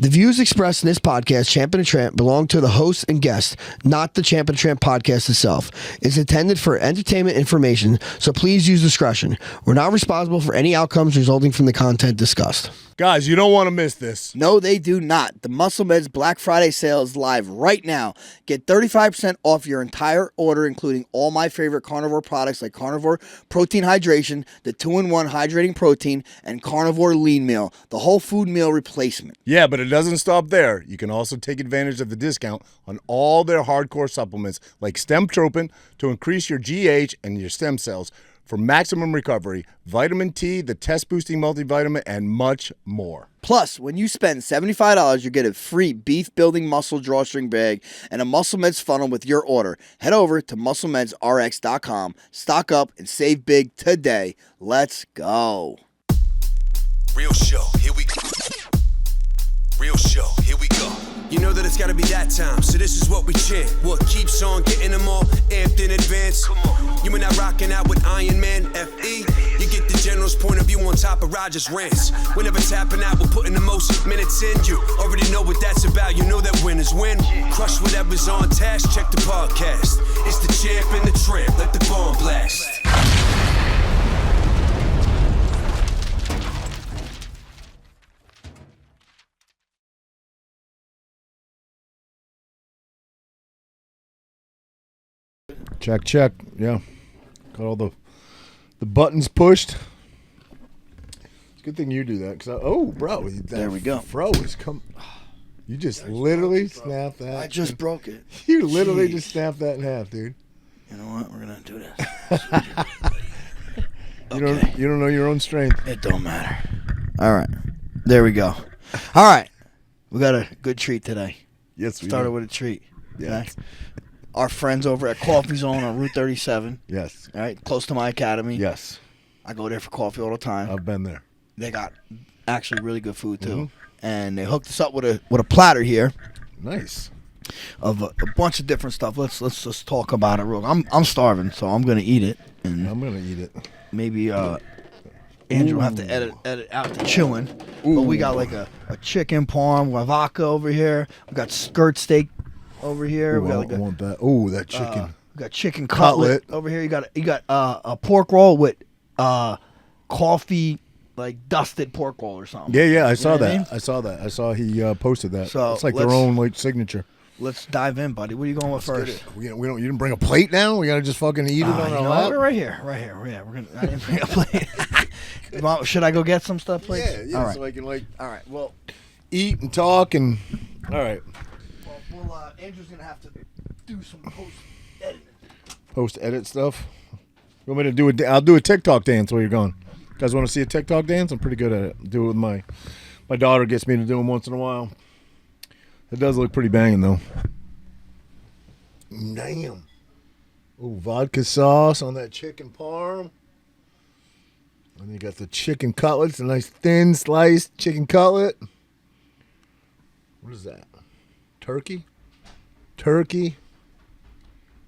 The views expressed in this podcast, Champ and Tramp, belong to the host and guest, not the Champ and Tramp podcast itself. It's intended for entertainment information, so please use discretion. We're not responsible for any outcomes resulting from the content discussed. Guys, you don't want to miss this. No, they do not. The Muscle Meds Black Friday sale is live right now. Get 35% off your entire order, including all my favorite Carnivor products like Carnivor Protein Hydration, the 2-in-1 Hydrating Protein, and Carnivor Lean Meal, the whole food meal replacement. Yeah, but it doesn't stop there. You can also take advantage of the discount on all their hardcore supplements like Stem Tropin to increase your GH and your stem cells for maximum recovery, vitamin T, the test-boosting multivitamin, and much more. Plus, when you spend $75, you get a free beef-building muscle drawstring bag and a Muscle Meds funnel with your order. Head over to MuscleMedsRx.com, stock up, and save big today. Let's go. Real show, here we go. Real show, here we go. You know that it's gotta be that time, so this is what we chant. What keeps on getting them all amped in advance? Come on. You and I rocking out with Iron Man, FE. You get the general's point of view on top of Roger's rants. Whenever tapping out, we're putting the most minutes in. You already know what that's about, you know that winners win. Crush whatever's on task, check the podcast. It's the Champ and the Tramp, let the bomb blast. Check, check. Yeah. Got all the buttons pushed. It's a good thing you do that. Bro. There we go. Fro is come. You just literally snapped that. I just broke it. You literally just snapped that in half, dude. You know what? We're going to do this. You don't know your own strength. It don't matter. All right. There we go. All right. We got a good treat today. Yes, we Started do. with a treat. Yes. Okay? Our friends over at Coffee Zone on Route 37. Yes. All right, close to my academy. Yes. I go there for coffee all the time. I've been there. They got actually really good food too, Mm-hmm. and they hooked us up with a platter here Nice. of a bunch of different stuff. Let's just talk about it real. I'm starving, so I'm gonna eat it, and I'm going to eat it. maybe Andrew will have to edit out the chewing. But we got like a chicken parm with vodka over here. We got skirt steak over here. Ooh, We got I like want that. Oh, that chicken. we got chicken cutlet over here. You got a pork roll with coffee, like dusted pork roll or something. Yeah, I saw know what I that. mean? I saw that. I saw he posted that. So, it's like their let's- own like signature. Let's dive in, buddy. What are you going with first? We don't. You didn't bring a plate now. We got to just fucking eat it on You our know lap. what? Right here. Yeah, we're gonna. I didn't bring a plate. Well, should I go get some stuff, please? Yeah. All right. So I can like All right. Well, eat and talk and. All right. Andrew's gonna have to do some post editing. Post edit stuff. You want me to do it? I'll do a TikTok dance while you're gone. You guys want to see a TikTok dance? I'm pretty good at it. Do it with my daughter. Gets me to do them once in a while. It does look pretty banging though. Damn. Ooh, vodka sauce on that chicken parm. And you got the chicken cutlets, a nice thin sliced chicken cutlet. What is that? Turkey? Turkey.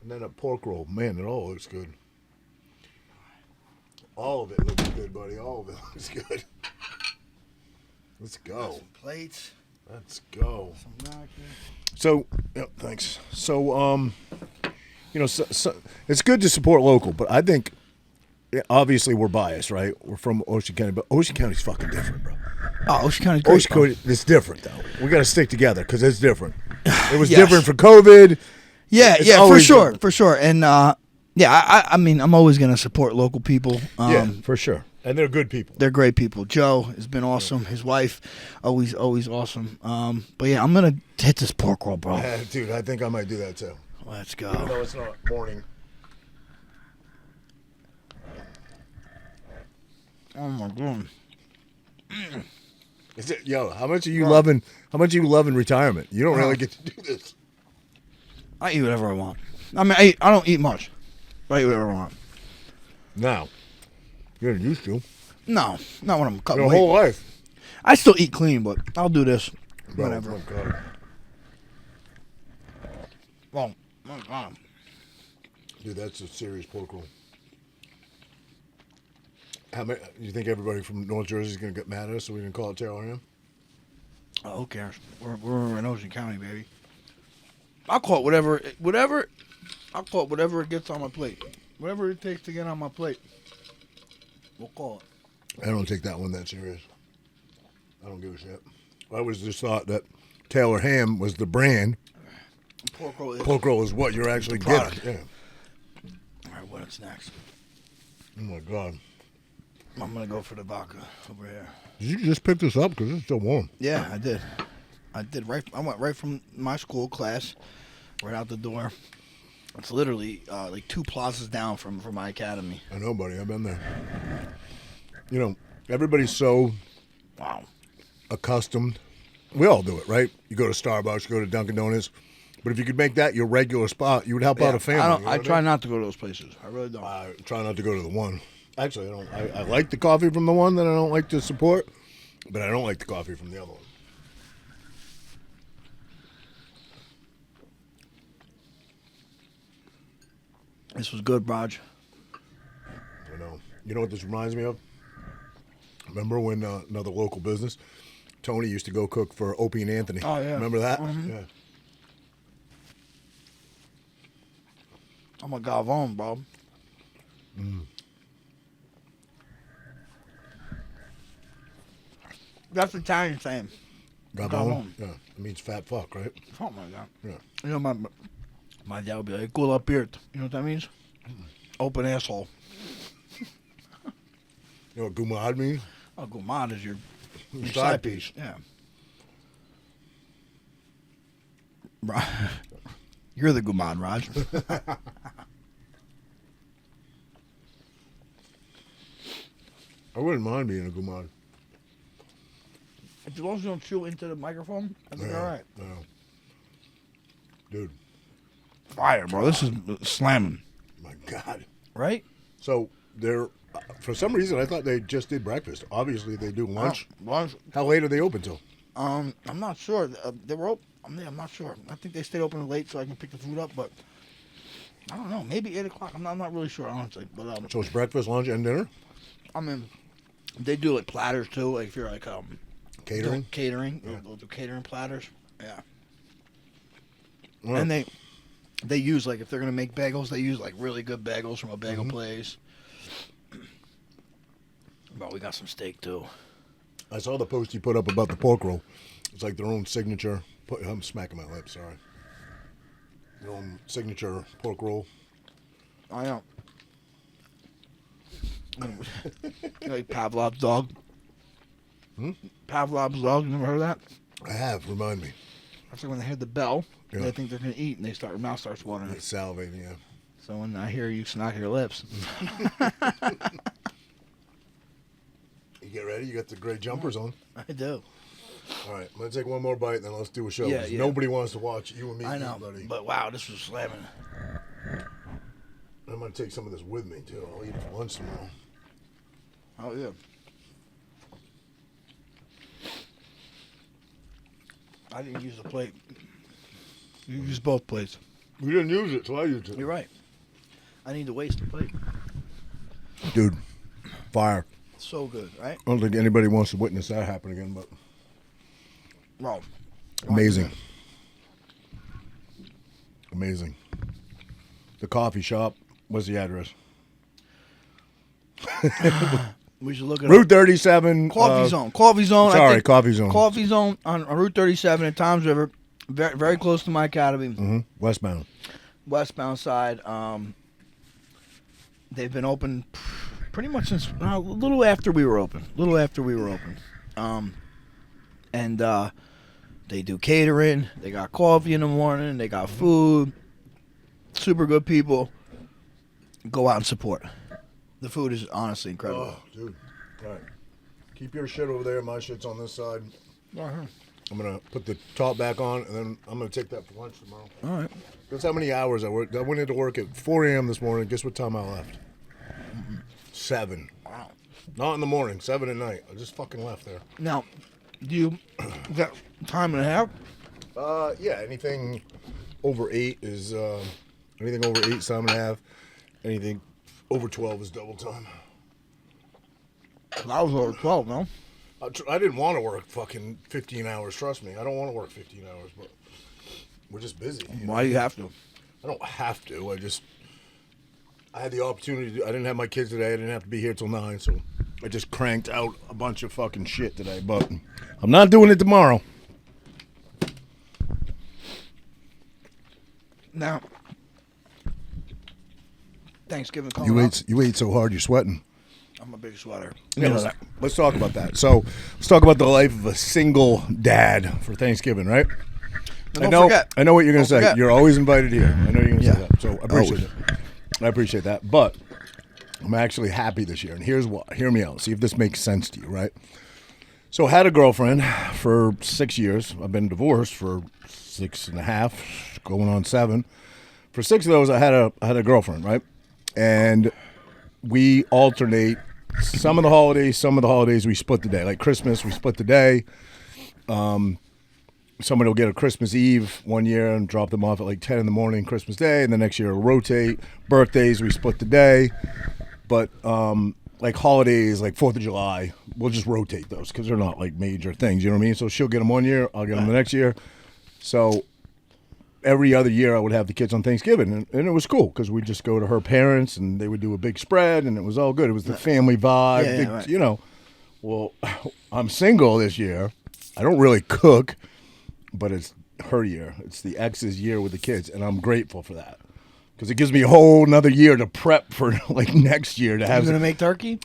And then a pork roll. Man, it all looks good. All of it looks good, buddy. All of it looks good. Let's go. Some plates. Let's go. Some napkins. So, yep, thanks. So, so it's good to support local, but I think obviously we're biased, right? We're from Ocean County, but Ocean County's fucking different, bro. Oh, Ocean County's great. Ocean County, it's different though. We got to stick together because it's different. It was Yes. different for COVID. Yeah, It's yeah, for always sure, different. for sure. And yeah, I mean, I'm always gonna support local people. Yeah, for sure. And they're good people. They're great people. Joe has been awesome. His wife, always awesome. But yeah, I'm gonna hit this pork roll, bro. Dude, I think I might do that too. Let's Even go. though it's not morning. Oh my god. Is it, how much are you loving? How much are you loving retirement? You don't really get to do this. I eat whatever I want. I mean, I don't eat much. But I eat whatever I want. Now, you're used to No, not when I'm cutting your weight. whole life. I still eat clean, but I'll do this. Bro, Whatever. oh God. Well, oh god. Dude, that's a serious pork roll. How many? You think everybody from North Jersey is going to get mad at us so we didn't call it Terrell Ham? Oh, who cares? We're in Ocean County, baby. I'll call it whatever. I'll call it whatever it gets on my plate. Whatever it takes to get on my plate. We'll call it. I don't take that one that serious. I don't give a shit. I always just thought that Taylor ham was the brand. Pork roll is. Pork roll is what you're actually Product. getting. Yeah. All right, what's next? Oh my God. I'm gonna go for the vodka over here. Did you just pick this up because it's still warm? Yeah, I did. I went right from my school class, right out the door. It's literally like 2 plazas down from my academy. I know, buddy. I've been there. You know, everybody's so accustomed. We all do it, right? You go to Starbucks, you go to Dunkin' Donuts. But if you could make that your regular spot, you would help out a family. I try not to go to those places. I really don't. I try not to go to the one. Actually, I don't. I like the coffee from the one that I don't like to support, but I don't like the coffee from the other one. This was good, Raj. I know. You know what this reminds me of? Remember when another local business, Tony used to go cook for Opie and Anthony? Oh, yeah. Remember that? Mm-hmm. Yeah. I'm a Galvon, bro. That's Italian saying. Gabon? Yeah. It means fat fuck, right? Something like that. Yeah. You know, my dad would be like, "Cool up beard." You know what that means? Open asshole. You know what gumad means? Oh, gumad is your Side piece. Yeah. You're the gumad, Raj. I wouldn't mind being a gumad. As long as you don't chew into the microphone, I think all right. Yeah. Dude, Fire, bro. This is slamming. my God. Right? So they're, for some reason, I thought they just did breakfast. Obviously, they do lunch. Lunch. How late are they open till? I'm not sure. They were open. I'm not sure. I think they stayed open late so I can pick the food up, but I don't know. Maybe 8 o'clock. I'm not really sure, honestly. But So it's breakfast, lunch, and dinner? I mean, they do like platters too. Like if you're like Catering? catering, Yeah. they'll do catering platters. Yeah. Well, And they use like if they're gonna make bagels, they use like really good bagels from a bagel place. But we got some steak too. I saw the post you put up about the pork roll. It's like their own signature. I'm smacking my lips, sorry. Their own signature pork roll. I know. Like Pavlov's dog. Pavlov's dog. You never heard of that? I have, remind me. That's like when they hear the bell, Yeah. they think they're gonna eat, and their mouth starts watering. It's salivating, yeah. So when I hear you smack your lips, You get ready? You got the gray jumpers on. I do. All right, I'm going to take one more bite, and then let's do a show. Yeah, 'cause yeah. Nobody wants to watch you and me I eat, know, buddy. but wow, this was slamming. I'm going to take some of this with me, too. I'll eat it for lunch tomorrow. Oh yeah. I didn't use the plate. You used both plates. We didn't use it, so I used it. You're right. I need to waste the plate. Dude, fire. So good, right? I don't think anybody wants to witness that happen again, but Well, amazing. Amazing. The coffee shop, what's the address? we should look at Route 37. Coffee Zone. Coffee Zone. I Sorry, think Coffee Zone. Coffee Zone on Route 37 in Toms River. Very, very close to my academy. Westbound. Westbound side. They've been open pretty much since a little after we were open. And they do catering. They got coffee in the morning. They got food. Super good people. Go out and support. The food is honestly incredible. Oh, dude. All right. Keep your shit over there. My shit's on this side. I'm going to put the top back on, and then I'm going to take that for lunch tomorrow. All right. Guess how many hours I worked? I went into work at 4 a.m. this morning. Guess what time I left? 7. Wow. Not in the morning, 7 at night. I just fucking left there. Now, do you got time and a half? Yeah, anything over 8 is, anything over 8 is time and a half. Anything over 12 is double time. I was over 12, no? I didn't want to work fucking 15 hours. Trust me, I don't want to work 15 hours, but we're just busy. Why do you have to? I don't have to. I had the opportunity. I didn't have my kids today. I didn't have to be here till 9, so I just cranked out a bunch of fucking shit today. But I'm not doing it tomorrow. Now, Thanksgiving coming up. You ate so hard, you're sweating. I'm a big sweater. Yeah, let's talk about that. So let's talk about the life of a single dad for Thanksgiving, right? I know what you're going to say. You're always invited here. I know you're going to say that. So I appreciate it. I appreciate that. But I'm actually happy this year. And here's why. Hear me out. See if this makes sense to you, right? So I had a girlfriend for 6 years. I've been divorced for 6.5, going on 7. For 6 of those, I had a girlfriend, right? And we alternate. Some of the holidays we split the day. Like Christmas, we split the day. Somebody will get a Christmas Eve one year and drop them off at like 10 in the morning Christmas Day, and the next year it'll rotate. Birthdays, we split the day. But like holidays, like 4th of July, we'll just rotate those because they're not like major things, you know what I mean? So she'll get them one year, I'll get them the next year. So every other year I would have the kids on Thanksgiving, and it was cool because we'd just go to her parents and they would do a big spread, and it was all good. It was the family vibe, right. You know. Well, I'm single this year. I don't really cook, but it's her year. It's the ex's year with the kids, and I'm grateful for that because it gives me a whole another year to prep for like next year to have. You gonna make turkey?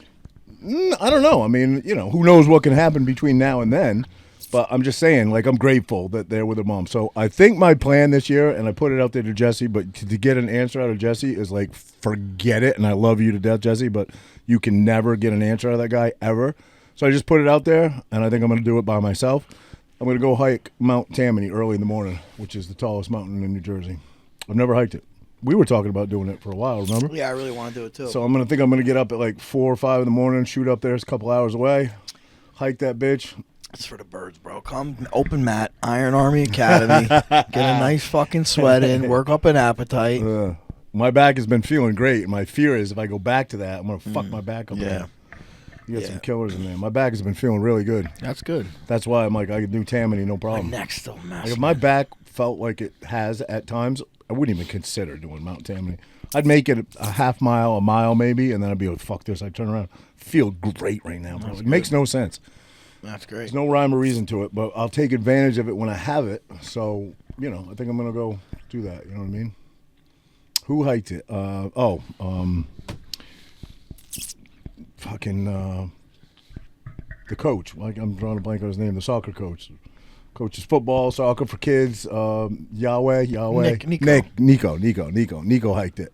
I don't know. I mean, you know, who knows what can happen between now and then. But I'm just saying, like, I'm grateful that they're with their mom. So I think my plan this year, and I put it out there to Jesse, but to get an answer out of Jesse is like, forget it. And I love you to death, Jesse, but you can never get an answer out of that guy ever. So I just put it out there, and I think I'm going to do it by myself. I'm going to go hike Mount Tammany early in the morning, which is the tallest mountain in New Jersey. I've never hiked it. We were talking about doing it for a while, remember? Yeah, I really want to do it too. So I'm going to get up at like 4 or 5 in the morning, shoot up there. It's a couple hours away, hike that bitch. It's for the birds, bro. Come, open mat, Iron Army Academy. Get a nice fucking sweat in, work up an appetite. My back has been feeling great. My fear is if I go back to that, I'm going to fuck my back up. Yeah. You got some killers in there. My back has been feeling really good. That's good. That's why I'm like, I could do Tammany, no problem. My neck's still messed. Like if my back felt like it has at times, I wouldn't even consider doing Mount Tammany. I'd make it a half mile, a mile maybe, and then I'd be like, fuck this. I'd turn around. Feel great right now, bro. It makes no sense. That's great. There's no rhyme or reason to it, but I'll take advantage of it when I have it. So, you know, I think I'm going to go do that. You know what I mean? Who hiked it? The coach. Like I'm drawing a blank on his name. The soccer coach. Coaches football, soccer for kids. Nico hiked it.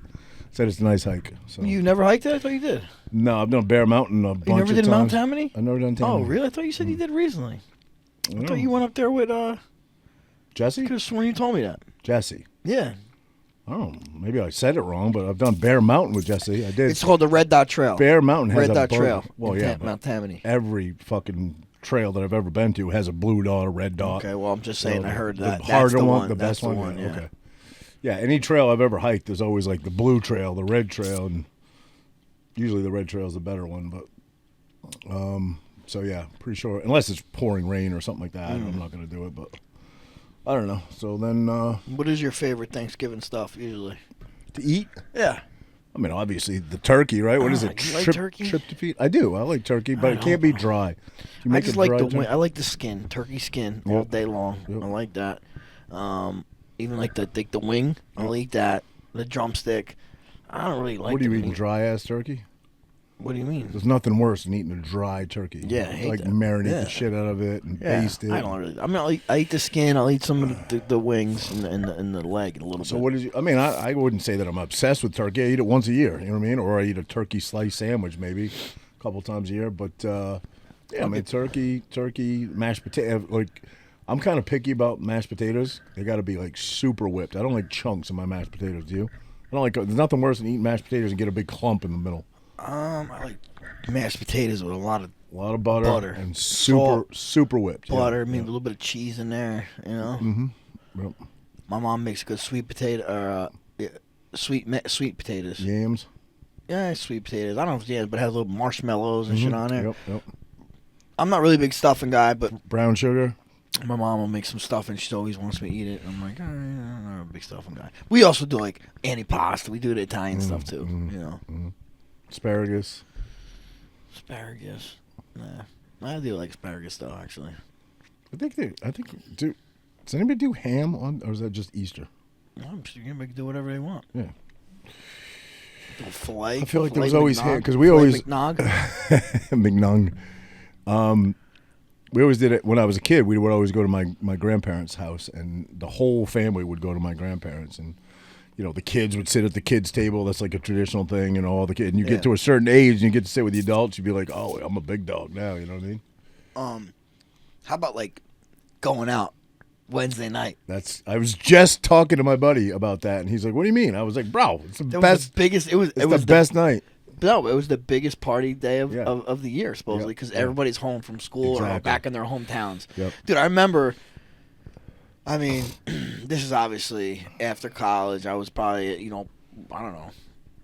Said it's a nice hike. So. You never hiked it? I thought you did. No, I've done Bear Mountain a bunch of times. You never did Mount Tammany? I've never done Tammany. Oh, really? I thought you said you did recently. I thought you went up there with Jesse? I could have sworn you told me that. Jesse. Yeah. Oh, maybe I said it wrong, but I've done Bear Mountain with Jesse. I did. It's called the Red Dot Trail. Bear Mountain has Red Dot a Trail. Well, yeah, Mount Tammany. Every fucking trail that I've ever been to has a blue dot, a red dot. Okay, well, I'm just saying I heard that. The harder That's one, the That's best one. yeah. Okay. Yeah, any trail I've ever hiked, there's always like the blue trail, the red trail, and usually the red trail is the better one. But so yeah, pretty sure unless it's pouring rain or something like that, I'm not gonna do it. But I don't know. So then, what is your favorite Thanksgiving stuff usually? To eat? Yeah. I mean, obviously the turkey, right? What is it? You like turkey? Trip to feet? I do. I like turkey, but it can't be dry. You I make just it like dry the turkey? I like the skin, turkey skin all day long. Yep. I like that. Even like the wing. I'll eat that. The drumstick. I don't really like. What are you the eating? meat. Dry ass turkey? What do you mean? There's nothing worse than eating a dry turkey. Yeah, I hate like that. marinate the shit out of it and baste it. I don't really. I mean, I eat the skin. I'll eat some of the wings and the leg a little bit. So what is? I mean, I wouldn't say that I'm obsessed with turkey. I eat it once a year. You know what I mean? Or I eat a turkey slice sandwich maybe a couple times a year. But yeah, I mean turkey, mashed potato. Like I'm kind of picky about mashed potatoes. They got to be like super whipped. I don't like chunks in my mashed potatoes. Do you? I don't like. There's nothing worse than eating mashed potatoes and get a big clump in the middle. I like mashed potatoes with a lot of butter and super whipped. Butter, I mean a little bit of cheese in there, you know. Mm-hmm. Yep. My mom makes good sweet potato, sweet potatoes. Yams. Yeah, sweet potatoes. I don't know if it's yams, but it has little marshmallows and shit on there. Yep. I'm not really a big stuffing guy, but Brown sugar. my mom will make some stuffing. She always wants me to eat it. I'm like, I'm not a big stuffing guy. We also do like antipasta. We do the Italian stuff too. You know, Asparagus. asparagus. Nah, I do like asparagus though. Actually, I think. Does anybody do ham on, or is that just Easter? I'm sure you can do whatever they want. Yeah. Do a filet. I feel like there filet was always McNog, ham because we filet always McNog. McNung. We always did it when I was a kid. We would always go to my grandparents' house, and the whole family would go to my grandparents, and the kids would sit at the kids' table. That's like a traditional thing, all the kids. And you get to a certain age, and you get to sit with the adults. You'd be like, "Oh, I'm a big dog now." You know what I mean? How about like going out Wednesday night? I was just talking to my buddy about that, and he's like, "What do you mean?" I was like, "Bro, it's the best. It was the best night." No, it was the biggest party day of the year, supposedly, because everybody's home from school or back in their hometowns. Yep. Dude, I remember, I mean, this is obviously after college. I was probably, I don't know,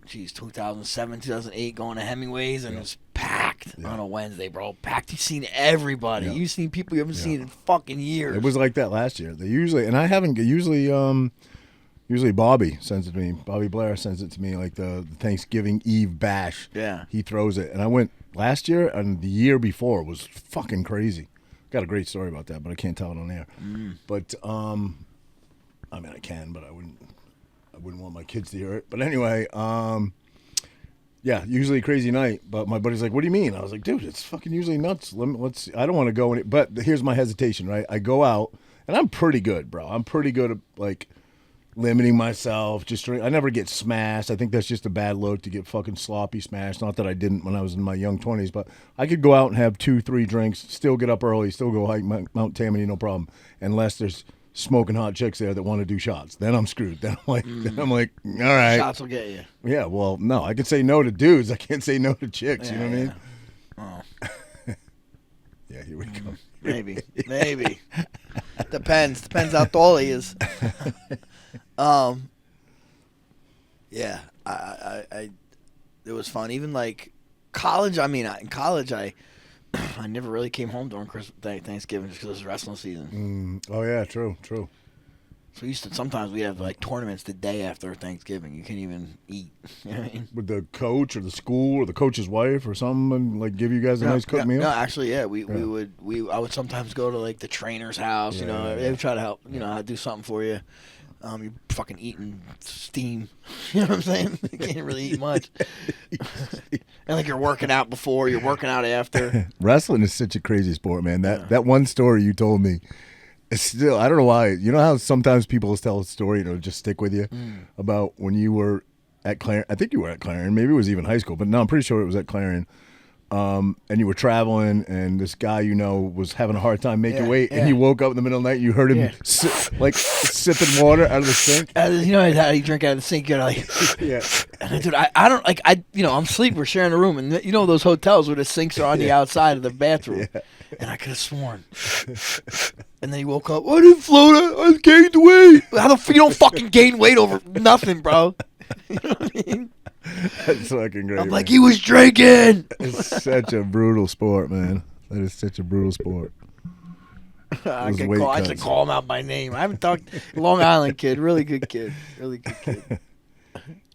2007, 2008, going to Hemingway's, and it was packed on a Wednesday, bro. Packed. You've seen everybody. Yeah. You've seen people you haven't seen in fucking years. It was like that last year. They usually, and I haven't, usually Bobby sends it to me. Bobby Blair sends it to me, like the Thanksgiving Eve bash. Yeah. He throws it. And I went last year, and the year before was fucking crazy. Got a great story about that, but I can't tell it on air. But, I mean, I can, but I wouldn't want my kids to hear it. But anyway, yeah, usually a crazy night. But my buddy's like, "What do you mean?" I was like, "Dude, it's fucking usually nuts. Let's. I don't want to go in it." But here's my hesitation, right? I go out, and I'm pretty good, bro. I'm pretty good at, like, limiting myself. I never get smashed. I think that's just a bad look to get fucking sloppy smashed. Not that I didn't when I was in my young 20s, but I could go out and have 2-3 drinks, still get up early, still go hike Mount Tammany, no problem. Unless there's smoking hot chicks there that want to do shots. Then I'm screwed. Then I'm like, all right. Shots will get you. Yeah, well, no, I can say no to dudes. I can't say no to chicks. You know what I mean? Oh. Yeah, here we go. Maybe. Depends how tall he is. Yeah, I it was fun. Even like college. I mean, in college, I never really came home during Thanksgiving just because it was wrestling season. Oh yeah, true. So sometimes we have like tournaments the day after Thanksgiving. You can't even eat. You know what I mean? Would the coach or the school or the coach's wife or something like give you guys a nice cooked meal? No, actually, yeah. I would sometimes go to like the trainer's house. They would try to help. Do something for you. You're fucking eating steam. You know what I'm saying? You can't really eat much. And like you're working out before, you're working out after. Wrestling is such a crazy sport, man. That one story you told me, it's still, I don't know why. You know how sometimes people tell a story and it'll just stick with you about when you were at Clarion. I think you were at Clarion. Maybe it was even high school, but no, I'm pretty sure it was at Clarion. And you were traveling, and this guy was having a hard time making weight, and he woke up in the middle of the night. You heard him sipping water out of the sink. You know how you drink out of the sink. You're like, yeah. And dude, I don't like I'm asleep. We're sharing a room, and those hotels where the sinks are on the outside of the bathroom, and I could have sworn. And then he woke up. I didn't float. I gained weight. You don't fucking gain weight over nothing, bro. You know what I mean? That's fucking great. I'm like, he was drinking. It's such a brutal sport, man. That is such a brutal sport. I should call him out by name. I haven't talked. Long Island kid, really good kid.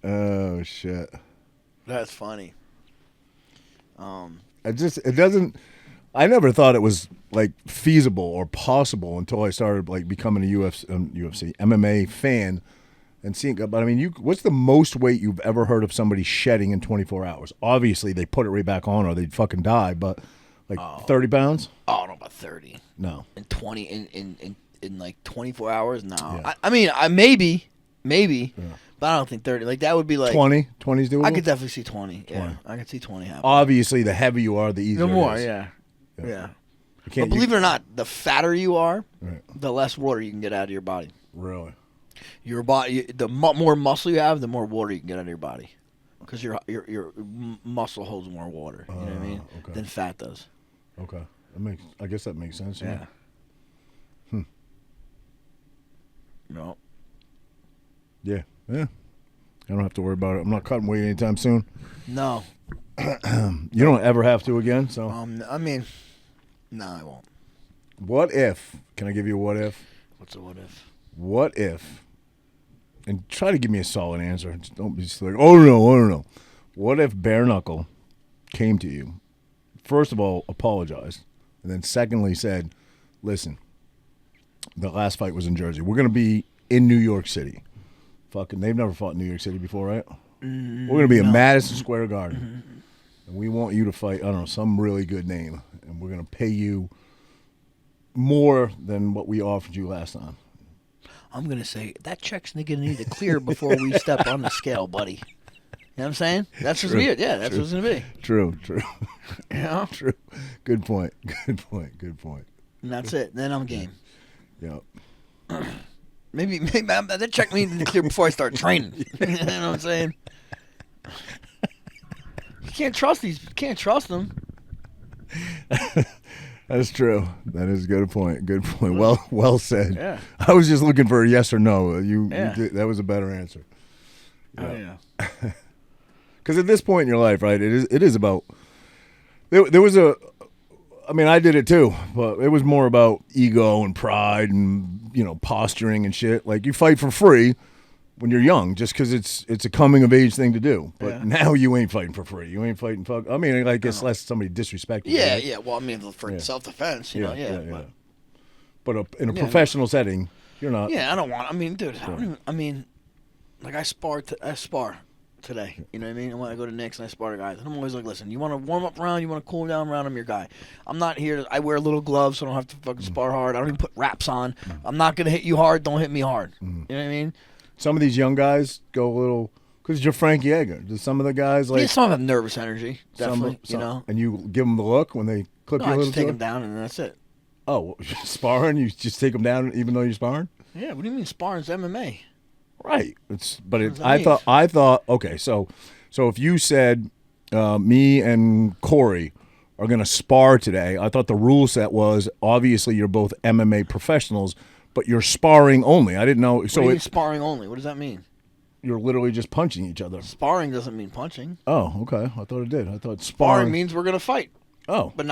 Oh shit. That's funny. It doesn't. I never thought it was like feasible or possible until I started like becoming a UFC MMA fan. And seeing, but I mean, what's the most weight you've ever heard of somebody shedding in 24 hours? Obviously, they put it right back on, or they'd fucking die. But like 30 pounds? Oh, I don't know about 30. No. In 20 in like 24 hours? No. Yeah. I mean, maybe, but I don't think 30. Like that would be like 20. 20's doable. I could definitely see 20. Yeah, I could see 20 happening. Obviously, the heavier you are, the easier. The more, it is. yeah. But believe it or not, the fatter you are, the less water you can get out of your body. Really? Your body, the more muscle you have, the more water you can get out of your body, because your muscle holds more water. You know what I mean? Okay. Than fat does. Okay, I guess that makes sense. Yeah. No. Yeah. I don't have to worry about it. I'm not cutting weight anytime soon. No. You don't ever have to again. So. I mean, No, I won't. What if? Can I give you a what if? What's a what if? What if? And try to give me a solid answer. Just don't be just like, oh no, I don't know. What if Bare Knuckle came to you? First of all, apologized, and then secondly said, "Listen, the last fight was in Jersey. We're gonna be in New York City. Fucking, they've never fought in New York City before, right? We're gonna be in Madison Square Garden, and we want you to fight. I don't know, some really good name, and we're gonna pay you more than what we offered you last time." I'm going to say, that check's going to need to clear before we step on the scale, buddy. You know what I'm saying? That's what's going to be it. Yeah, that's what's going to be. True. You know? True. Good point. And that's it. Then I'm game. Yep. Maybe that check needs to clear before I start training. You know what I'm saying? You can't trust these. You can't trust them. That's true. That is a good point. Good point. Well said. Yeah. I was just looking for a yes or no. You Yeah. did, that was a better answer. Oh, yeah. Because at this point in your life, right, it is about. There was a. I mean, I did it too, but it was more about ego and pride and posturing and shit. Like you fight for free when you're young, just because it's a coming of age thing to do. But now you ain't fighting for free. You ain't fighting fuck. I mean, I guess unless somebody disrespected you. Yeah, right? yeah. Well, I mean, for self-defense, you know, yeah. But in a professional setting, you're not. Yeah, I don't want. I mean, dude, like I spar today. You know what I mean? And when I go to Knicks and I spar the guys, and I'm always like, listen, you want to warm up round, you want to cool down round, I'm your guy. I'm not here. I wear little gloves, so I don't have to fucking spar hard. I don't even put wraps on. I'm not gonna hit you hard. Don't hit me hard. You know what I mean? Some of these young guys go a little because you're Frankie Edgar. Do some of the guys like some have nervous energy, definitely. Some, and you give them the look when they clip you a I little. just take them down and that's it. Oh, sparring? You just take them down even though you're sparring? Yeah. What do you mean sparring's MMA? Right. I thought. Okay, so if you said me and Corey are going to spar today, I thought the rule set was obviously you're both MMA professionals, but you're sparring only. I didn't know. So what do you mean sparring only? What does that mean? You're literally just punching each other. Sparring doesn't mean punching. Oh, okay. I thought it did. I thought sparring means we're gonna fight. Oh, but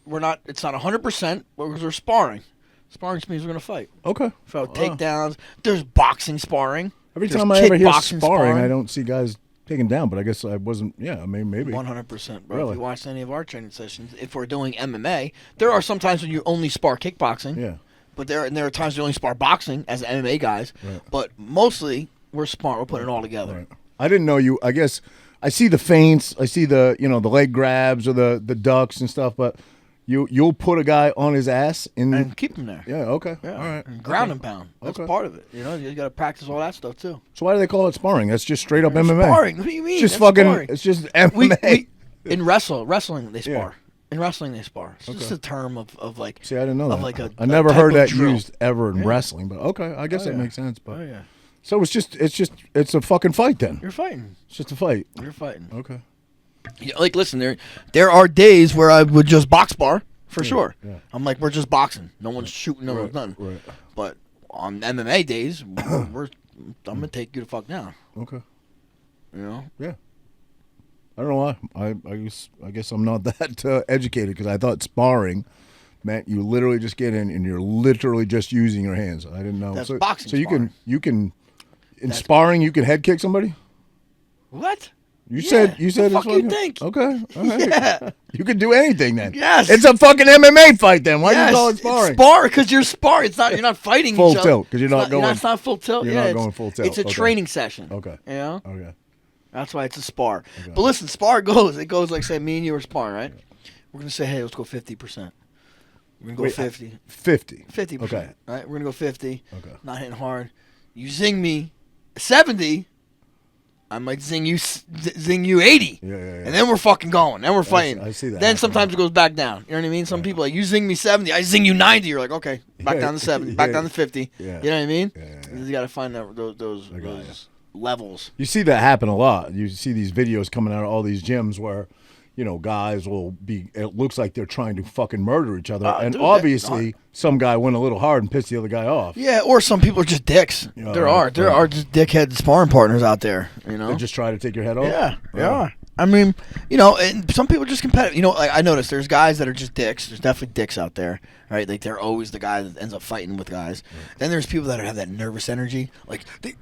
we're not. It's not 100%. Because we're sparring. Sparring just means we're gonna fight. Okay. So takedowns. There's boxing sparring. Every time I ever hear sparring, I don't see guys taken down. But I guess I wasn't. Yeah, I mean maybe 100%, bro. Really? If you watch any of our training sessions, if we're doing MMA, there are some times when you only spar kickboxing. Yeah. But there are times we only spar boxing as MMA guys. Right. But mostly we're sparring. We're putting it all together. Right. I didn't know you. I guess I see the feints. I see the the leg grabs or the ducks and stuff. But you'll put a guy on his ass and keep him there. Yeah. Okay. Yeah. All right. And ground and pound. That's part of it. You got to practice all that stuff too. So why do they call it sparring? That's just straight up MMA. Sparring. What do you mean? It's just fucking. Sparring. It's just MMA. In wrestling they spar. Yeah. In wrestling, they spar. It's just a term of like. See, I didn't know that. Like I never heard that used ever in wrestling, but okay, I guess that makes sense. But so it's a fucking fight then. You're fighting. It's just a fight. You're fighting. Okay. Yeah, like listen, there are days where I would just box bar for sure. Yeah. I'm like, we're just boxing. No one's shooting. No one's nothing. Right. But on MMA days, I'm gonna take you the fuck down. Okay. You know. Yeah. I don't know why. I guess I'm not that educated because I thought sparring meant you literally just get in and you're literally just using your hands. I didn't know. That's boxing. So you can in sparring you can head kick somebody. What? You said what the fuck you think? Okay. All right. Yeah. You can do anything then. Yes. It's a fucking MMA fight then. Why do you call it sparring? It's spar because you're sparring. It's not. You're not fighting full each other. Tilt because you're not going. It's not full tilt. You're not going full tilt. It's a training session. Okay. You know. Okay. That's why it's a spar. Okay. But listen, spar goes. It goes like say me and you are sparring, right? We're gonna say, hey, let's go 50%. We're gonna go 50. 50%. Okay. Right. We're gonna go 50. Okay. Not hitting hard. You zing me 70. I might zing you 80. Yeah. And then we're fucking going. Then we're fighting. I see that. Then sometimes it goes back down. You know what I mean? Some people like, you zing me 70, I zing you 90. You're like, okay, back down to 70, back down to 50. Yeah. You know what I mean? Yeah. You got to find those levels. You see that happen a lot. You see these videos coming out of all these gyms where, guys will be. It looks like they're trying to fucking murder each other, and obviously some guy went a little hard and pissed the other guy off. Yeah, or some people are just dicks. There are just dickhead sparring partners out there. They just try to take your head off. Yeah, they are. I mean, you know, and some people are just competitive. You know, like I noticed there's guys that are just dicks. There's definitely dicks out there, right? Like they're always the guy that ends up fighting with guys. Right. Then there's people that have that nervous energy. Like they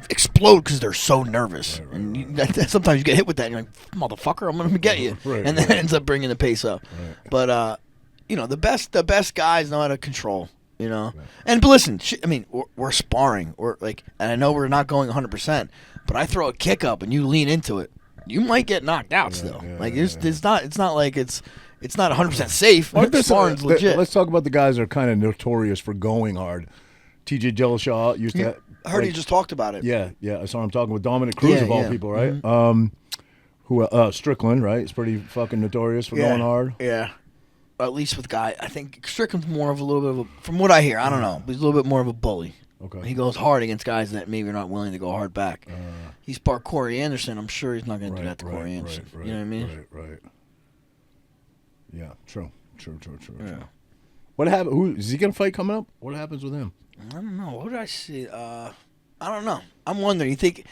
explode because they're so nervous. Right, and sometimes you get hit with that and you're like, motherfucker, I'm going to get you. Right, and then it ends up bringing the pace up. Right. But, you know, the best guys know how to control. You know, right. And listen, I mean, we're sparring. We're like, and I know we're not going 100%, but I throw a kick up and you lean into it. You might get knocked out still. Yeah, like it's not like it's not 100% safe. Sparring's legit. Let's talk about the guys that are kind of notorious for going hard. T.J. Dillashaw used to. I heard he just talked about it. Yeah. I saw him talking with Dominic Cruz of all people, right? Mm-hmm. Who Strickland, right? It's pretty fucking notorious for going hard. Yeah. At least with guy, I think Strickland's more of a little bit of a, from what I hear, I don't know, he's a little bit more of a bully. Okay. He goes hard against guys that maybe are not willing to go hard back. He's part Corey Anderson. I'm sure he's not going to do that to Corey Anderson. You know what I mean? Right. Yeah, true. Yeah. What happened? Who is he going to fight coming up? What happens with him? I don't know. What did I see? I don't know. I'm wondering. You think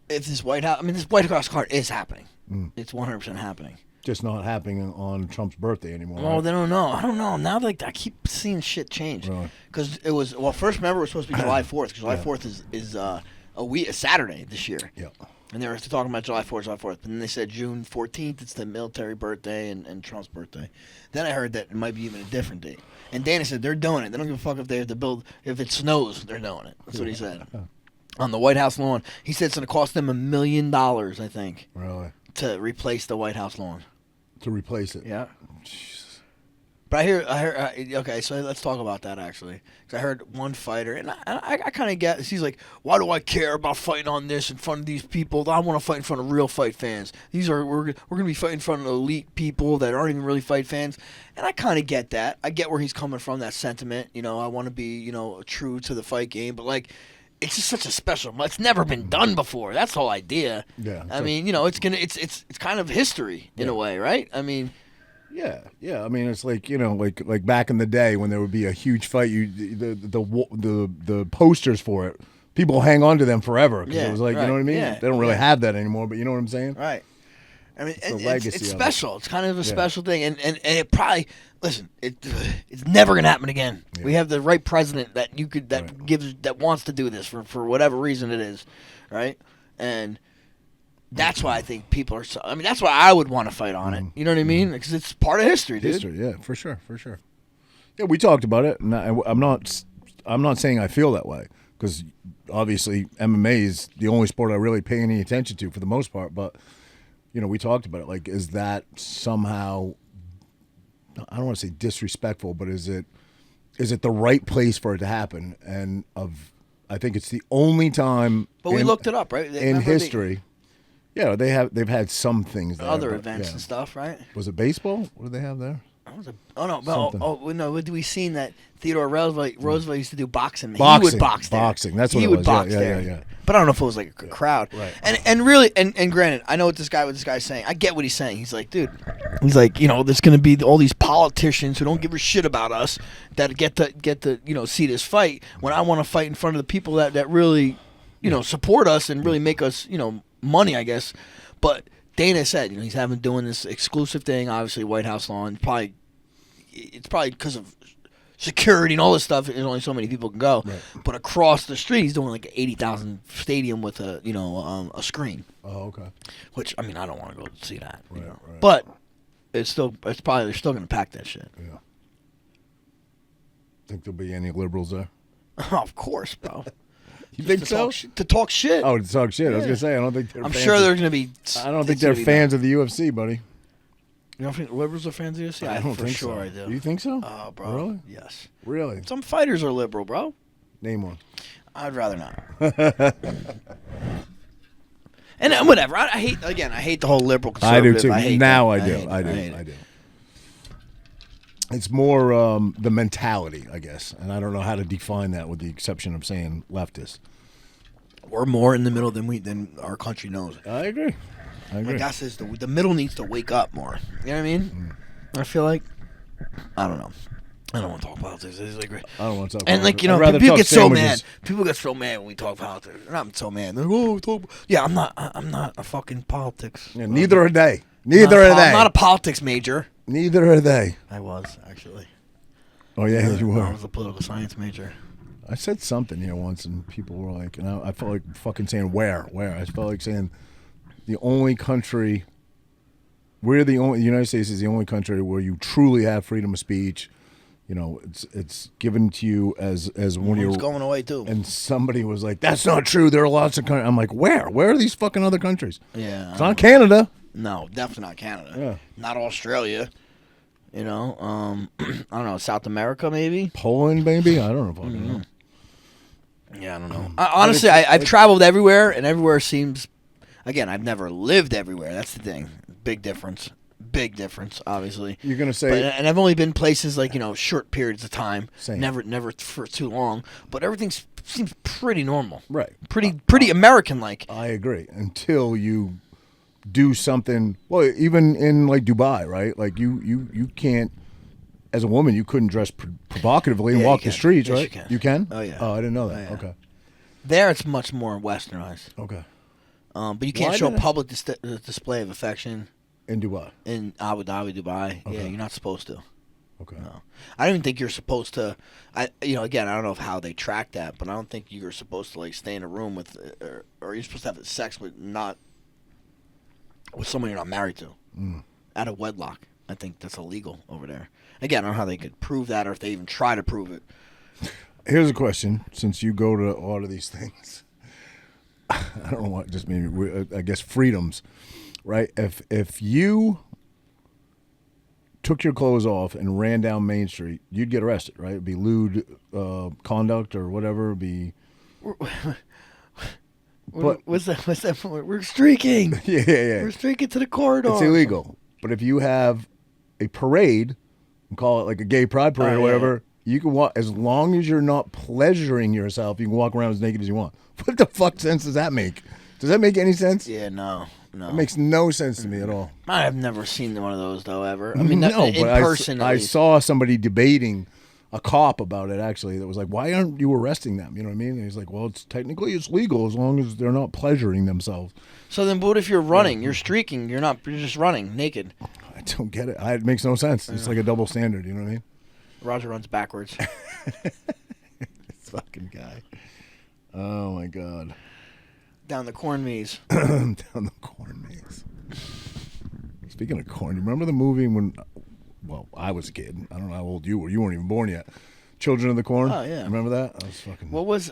if this White House card is happening? It's 100% happening. Just not happening on Trump's birthday anymore. Oh, right? They don't know. I don't know. Now, like, I keep seeing shit change. Because it was, first, remember, it was supposed to be July 4th. Because July 4th is a Saturday this year. Yeah. And they were talking about July 4th. But then they said June 14th, it's the military birthday and Trump's birthday. Then I heard that it might be even a different date. And Dana said they're doing it. They don't give a fuck if they have to build, if it snows, they're doing it. That's what he said. On the White House lawn. He said it's going to cost them $1 million, I think. Really? To replace the White House lawn. To replace it. Yeah. Jesus. But I hear. Okay, so let's talk about that actually. Because I heard one fighter, and I kind of get. He's like, why do I care about fighting on this in front of these people? I want to fight in front of real fight fans. We're gonna be fighting in front of elite people that aren't even really fight fans. And I kind of get that. I get where he's coming from. That sentiment. You know, I want to be true to the fight game, but like. It's just such a special. It's never been done before. That's the whole idea. Yeah. I mean, it's kind of history in a way, right? I mean. Yeah. I mean, it's like like back in the day when there would be a huge fight. The posters for it, people hang on to them forever because it was like you know what I mean. Yeah, they don't really have that anymore, but you know what I'm saying, right? I mean, it's special. It's kind of a special thing, and it probably it's never gonna happen again. Yeah. We have the right president that wants to do this for whatever reason it is, right? And that's why I think people are. That's why I would want to fight on it. You know what I mean? Because it's part of history, dude. History, yeah, for sure. Yeah, we talked about it, and I'm not saying I feel that way because obviously MMA is the only sport I really pay any attention to for the most part, but. We talked about it. Like, is that somehow? I don't want to say disrespectful, but is it the right place for it to happen? And I think it's the only time. But we looked it up, right? In history, they've had some things there. Other events and stuff, right? Was it baseball? What did they have there? We seen that Theodore Roosevelt used to do boxing. He would box there. Boxing. That's what it was. He would box there. Yeah. But I don't know if it was like a crowd. Right. And really, and granted, I know what this guy's saying. I get what he's saying. He's like, dude, there's going to be all these politicians who don't give a shit about us that get to see this fight when I want to fight in front of the people that really, support us and really make us, money, I guess. But Dana said, he's doing this exclusive thing. Obviously, White House lawn. It's probably because of security and all this stuff. There's only so many people can go. Right. But across the street, he's doing like an 80,000 stadium with a screen. Oh, okay. Which I don't want to go see that. Right. But they're still going to pack that shit. Yeah. Think there'll be any liberals there? Oh, of course, bro. You think so? To talk shit. Oh, to talk shit. Yeah. I was gonna say I don't think they're. I'm sure they're gonna be. I don't think they're fans of the UFC, buddy. You don't think liberals are fans of the UFC? I don't think so. I do. You think so? Oh, bro. Really? Yes. Really? Some fighters are liberal, bro. Name one. I'd rather not. And whatever. I hate the whole liberal conservative. I do too. I do. It's more the mentality, I guess, and I don't know how to define that, with the exception of saying leftist. We're more in the middle than our country knows. I agree. My guess is the middle needs to wake up more. You know what I mean? I feel like, I don't know. I don't want to talk politics. It's like, I don't want to talk and politics. like, you know, I'd rather people talk get so sandwiches. mad. People get so mad when we talk politics. I'm so mad. They're, oh, yeah, I'm not a fucking politics. Yeah, neither are they. Neither are they. I'm not a politics major. Neither are they. I was actually. Oh yeah, you were. I was a political science major. I said something here once, and people were like, and I felt like fucking saying where. I felt like saying the only country. The United States is the only country where you truly have freedom of speech. You know, it's given to you as one of your. It's going away too. And somebody was like, "That's not true. There are lots of countries." I'm like, "Where? Where are these fucking other countries?" Yeah. It's not Canada. No, definitely not Canada. Yeah. Not Australia. You know, I don't know, South America maybe. Poland, maybe. I don't know. Fucking know. Yeah, I don't know. Honestly, I've traveled everywhere, and everywhere seems. Again, I've never lived everywhere. That's the thing. Big difference. Big difference, obviously. You're gonna say, and I've only been places like, you know, short periods of time. Same. Never for too long. But everything seems pretty normal. right? Pretty American-like. I agree. Until you do something. Well, even in like Dubai, right? Like you can't. As a woman, you couldn't dress provocatively and Yeah, walk you the can. streets, Yes, right? you can. Oh, yeah. Oh, I didn't know that. Oh, yeah. Okay. There, it's much more westernized. Okay. But you can't Why show didn't- public display of affection In Dubai. in Abu Dhabi, Dubai. Yeah, Okay. you're not supposed to. Okay. No. I don't even think you're supposed to. Again, I don't know how they track that, but I don't think you're supposed to like stay in a room with, or you're supposed to have sex with someone you're not married to, out of wedlock. I think that's illegal over there. Again, I don't know how they could prove that, or if they even try to prove it. Here's a question: since you go to a lot of these things, I don't know what. Just maybe I guess freedoms, right? If you took your clothes off and ran down Main Street, you'd get arrested, right? It'd be lewd conduct or whatever. It'd be. But- What's that? We're streaking. Yeah. We're streaking to the corridor. It's illegal. But if you have a parade, and call it like a gay pride parade or whatever, you can walk as long as you're not pleasuring yourself. You can walk around as naked as you want. What the fuck sense does that make? Does that make any sense? Yeah, no. It makes no sense to me at all. I have never seen one of those though ever. I mean, No, in but person. I saw somebody debating a cop about it actually. That was like, "Why aren't you arresting them?" You know what I mean? And he's like, "Well, it's legal as long as they're not pleasuring themselves." So then, what if you're running? You're streaking. You're not. You're just running naked. I don't get it. It makes no sense. It's like a double standard. You know what I mean? Roger runs backwards. This fucking guy. Oh my god. Down the corn maze. Down the corn maze. Speaking of corn, you remember the movie when? Well, I was a kid. I don't know how old you were. You weren't even born yet. Children of the Corn. Oh yeah. Remember that? I was fucking. What was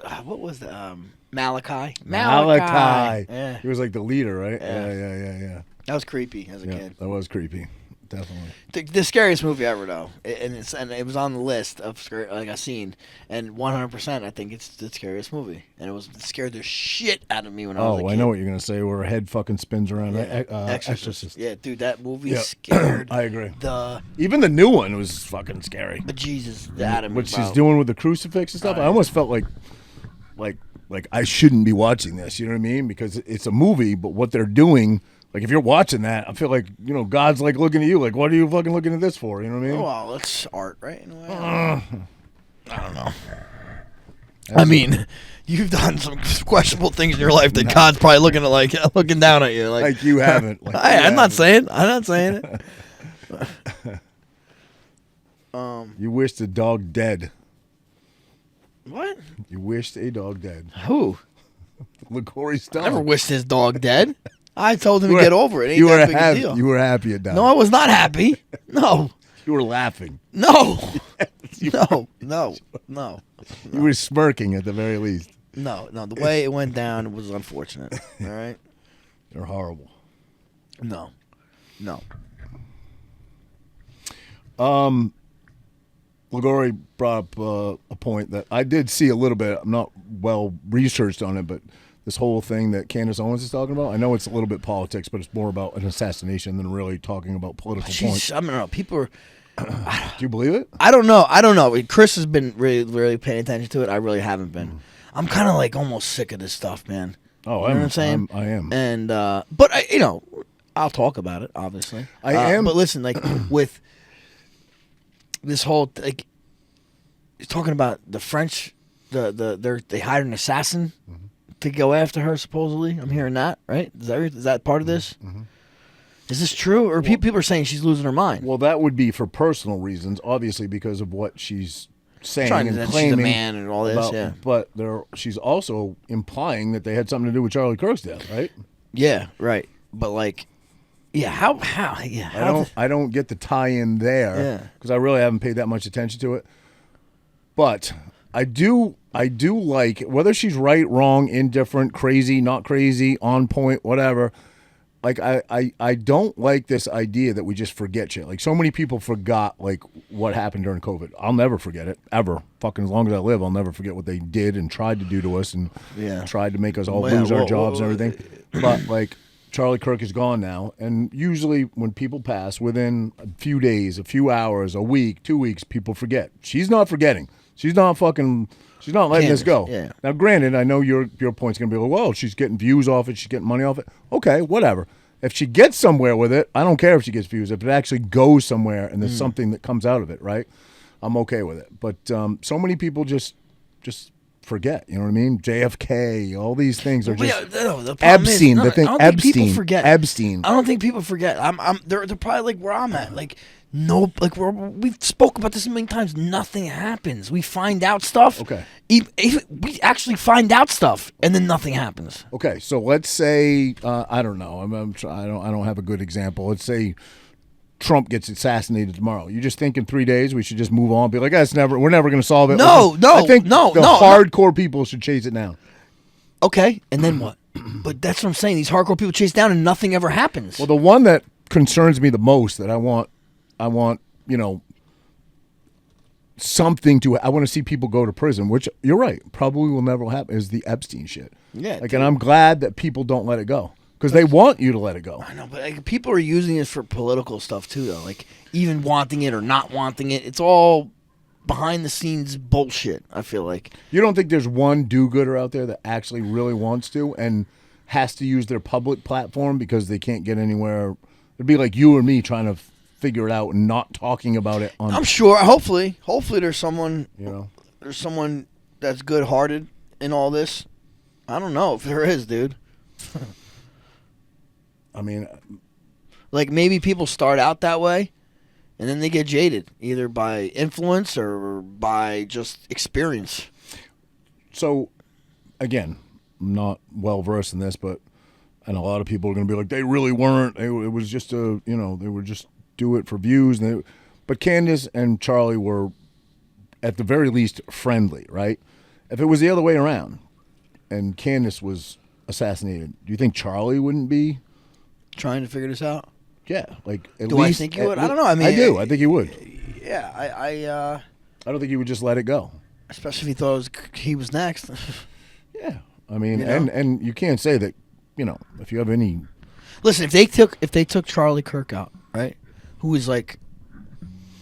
Malachi? Malachi. Yeah. He was like the leader, right? Yeah. Yeah. That was creepy as a Yeah, kid. that was creepy. Definitely. The scariest movie ever, though, and it was on the list of like I seen, and 100%, I think it's the scariest movie, and it scared the shit out of me when I was a kid. Oh, I know what you're gonna say. Where her head fucking spins around. Yeah. Exorcist. Yeah, dude, that movie Yeah. scared. I agree. The Even the new one was fucking scary. Jesus, out of me. What she's bro. doing with the crucifix and stuff. I almost felt like I shouldn't be watching this. You know what I mean? Because it's a movie, but what they're doing. Like, if you're watching that, I feel like, God's like looking at you. Like, what are you fucking looking at this for? You know what I mean? Well, it's art, right? In a way. I don't know. I mean, you've done some questionable things in your life that God's probably looking down at you. Like you haven't. Like, I'm not saying it. You wished a dog dead. What? You wished a dog dead. Who? LaCorey's dog. I never wished his dog dead. I told him to get over it. It ain't You were that big a happy. deal. You were happy it died. No, I was not happy. No. You were laughing. No. No. You were smirking at the very least. No. The way it went down was unfortunate. All right? You're horrible. No. LaGorey brought up a point that I did see a little bit. I'm not well researched on it, but this whole thing that Candace Owens is talking about, I know it's a little bit politics, but it's more about an assassination than really talking about political points. I don't know. People are. Do you believe it? I don't know. Chris has been really, really paying attention to it. I really haven't been. I'm kind of like almost sick of this stuff, man. Oh, you know what I'm saying? I am. And but I'll talk about it. Obviously, I am. But listen, like with this whole talking about the French. They hired an assassin to go after her. Supposedly, I'm hearing that. Right? Is that part of this? Is this true, or people are saying she's losing her mind? Well, that would be for personal reasons, obviously, because of what she's saying and that claiming. she's a man and all this. Yeah. But she's also implying that they had something to do with Charlie Kirk's death, right? Yeah. Right. But like. Yeah, how? Yeah, I don't get the tie-in there because I really haven't paid that much attention to it. But I do like whether she's right, wrong, indifferent, crazy, not crazy, on point, whatever. Like I don't like this idea that we just forget shit. Like so many people forgot like what happened during COVID. I'll never forget it ever. Fucking as long as I live, I'll never forget what they did and tried to do to us and tried to make us all lose our jobs and everything. But like. Charlie Kirk is gone now, and usually when people pass, within a few days, a few hours, a week, 2 weeks, people forget. She's not forgetting. She's not letting this go. Yeah. Now, granted, I know your point's going to be, well, she's getting views off it, she's getting money off it. Okay, whatever. If she gets somewhere with it, I don't care if she gets views. If it actually goes somewhere and there's something that comes out of it, right, I'm okay with it. But so many people just forget, you know what I mean? JFK, all these things are just the Epstein. Is, the thing, I don't Epstein. think people forget. Epstein. I don't think people forget. They're probably like where I'm at. Like we've spoke about this a million times. Nothing happens. We find out stuff. Okay. Even we actually find out stuff, and then nothing happens. Okay, so let's say I don't know. I don't have a good example. Let's say Trump gets assassinated tomorrow. You just think in 3 days we should just move on, be like, we're never going to solve it. I think the hardcore people should chase it down. Okay, and then what? But that's what I'm saying. These hardcore people chase down and nothing ever happens. Well, the one that concerns me the most that I want, something to. I want to see people go to prison, which you're right, probably will never happen. Is the Epstein shit? Yeah, and I'm glad that people don't let it go. Because they want you to let it go. I know, but like, people are using it for political stuff too, though. Like even wanting it or not wanting it, it's all behind the scenes bullshit. I feel like you don't think there's one do-gooder out there that actually really wants to and has to use their public platform because they can't get anywhere. It'd be like you or me trying to figure it out and not talking about it. I'm sure. Hopefully, there's someone. There's someone that's good-hearted in all this. I don't know if there is, dude. I mean, like maybe people start out that way and then they get jaded either by influence or by just experience. So, again, I'm not well versed in this, but and a lot of people are going to be like, they really weren't. It was just they were just do it for views. But Candace and Charlie were, at the very least, friendly, right? If it was the other way around and Candace was assassinated, do you think Charlie wouldn't be trying to figure this out? Yeah, like at do least, I think you would? I don't know. I mean, I do. I think he would. Yeah, I don't think he would just let it go, especially if he thought he was next. Yeah, I mean, and you can't say that. If you have any. Listen, if they took Charlie Kirk out, right? Who was like,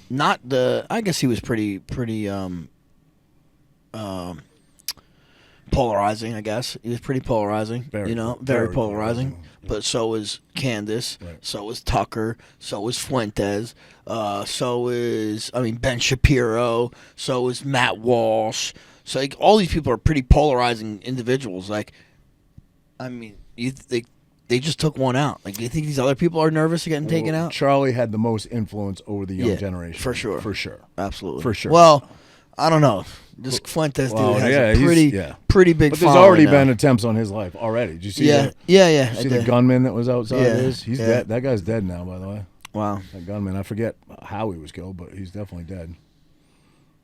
not the. I guess he was pretty polarizing, I guess. He was pretty polarizing, very polarizing. But so was Candace, right. So was Tucker, so was Fuentes, so was, Ben Shapiro, so was Matt Walsh. So, like, all these people are pretty polarizing individuals. Like, they just took one out. Like, do you think these other people are nervous of getting taken out? Charlie had the most influence over the young generation. For sure. For sure. Absolutely. For sure. Well, I don't know. This Fuentes dude has a pretty big. But there's already been attempts on his life already. Did you see that? Yeah. Did you see the gunman that was outside his? He's dead. That guy's dead now, by the way. Wow. That gunman. I forget how he was killed, but he's definitely dead.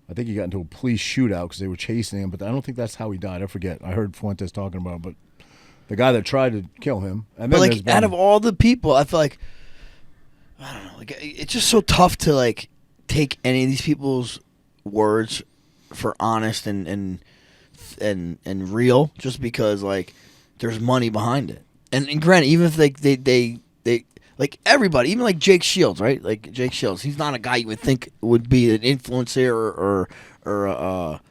I think he got into a police shootout because they were chasing him, but I don't think that's how he died. I forget. I heard Fuentes talking about it, but the guy that tried to kill him. And then out of all the people, I feel like, I don't know. Like, it's just so tough to like take any of these people's words for honest and real, just because like there's money behind it. And granted, even if they like everybody, even like Jake Shields, right? Like Jake Shields, he's not a guy you would think would be an influencer or a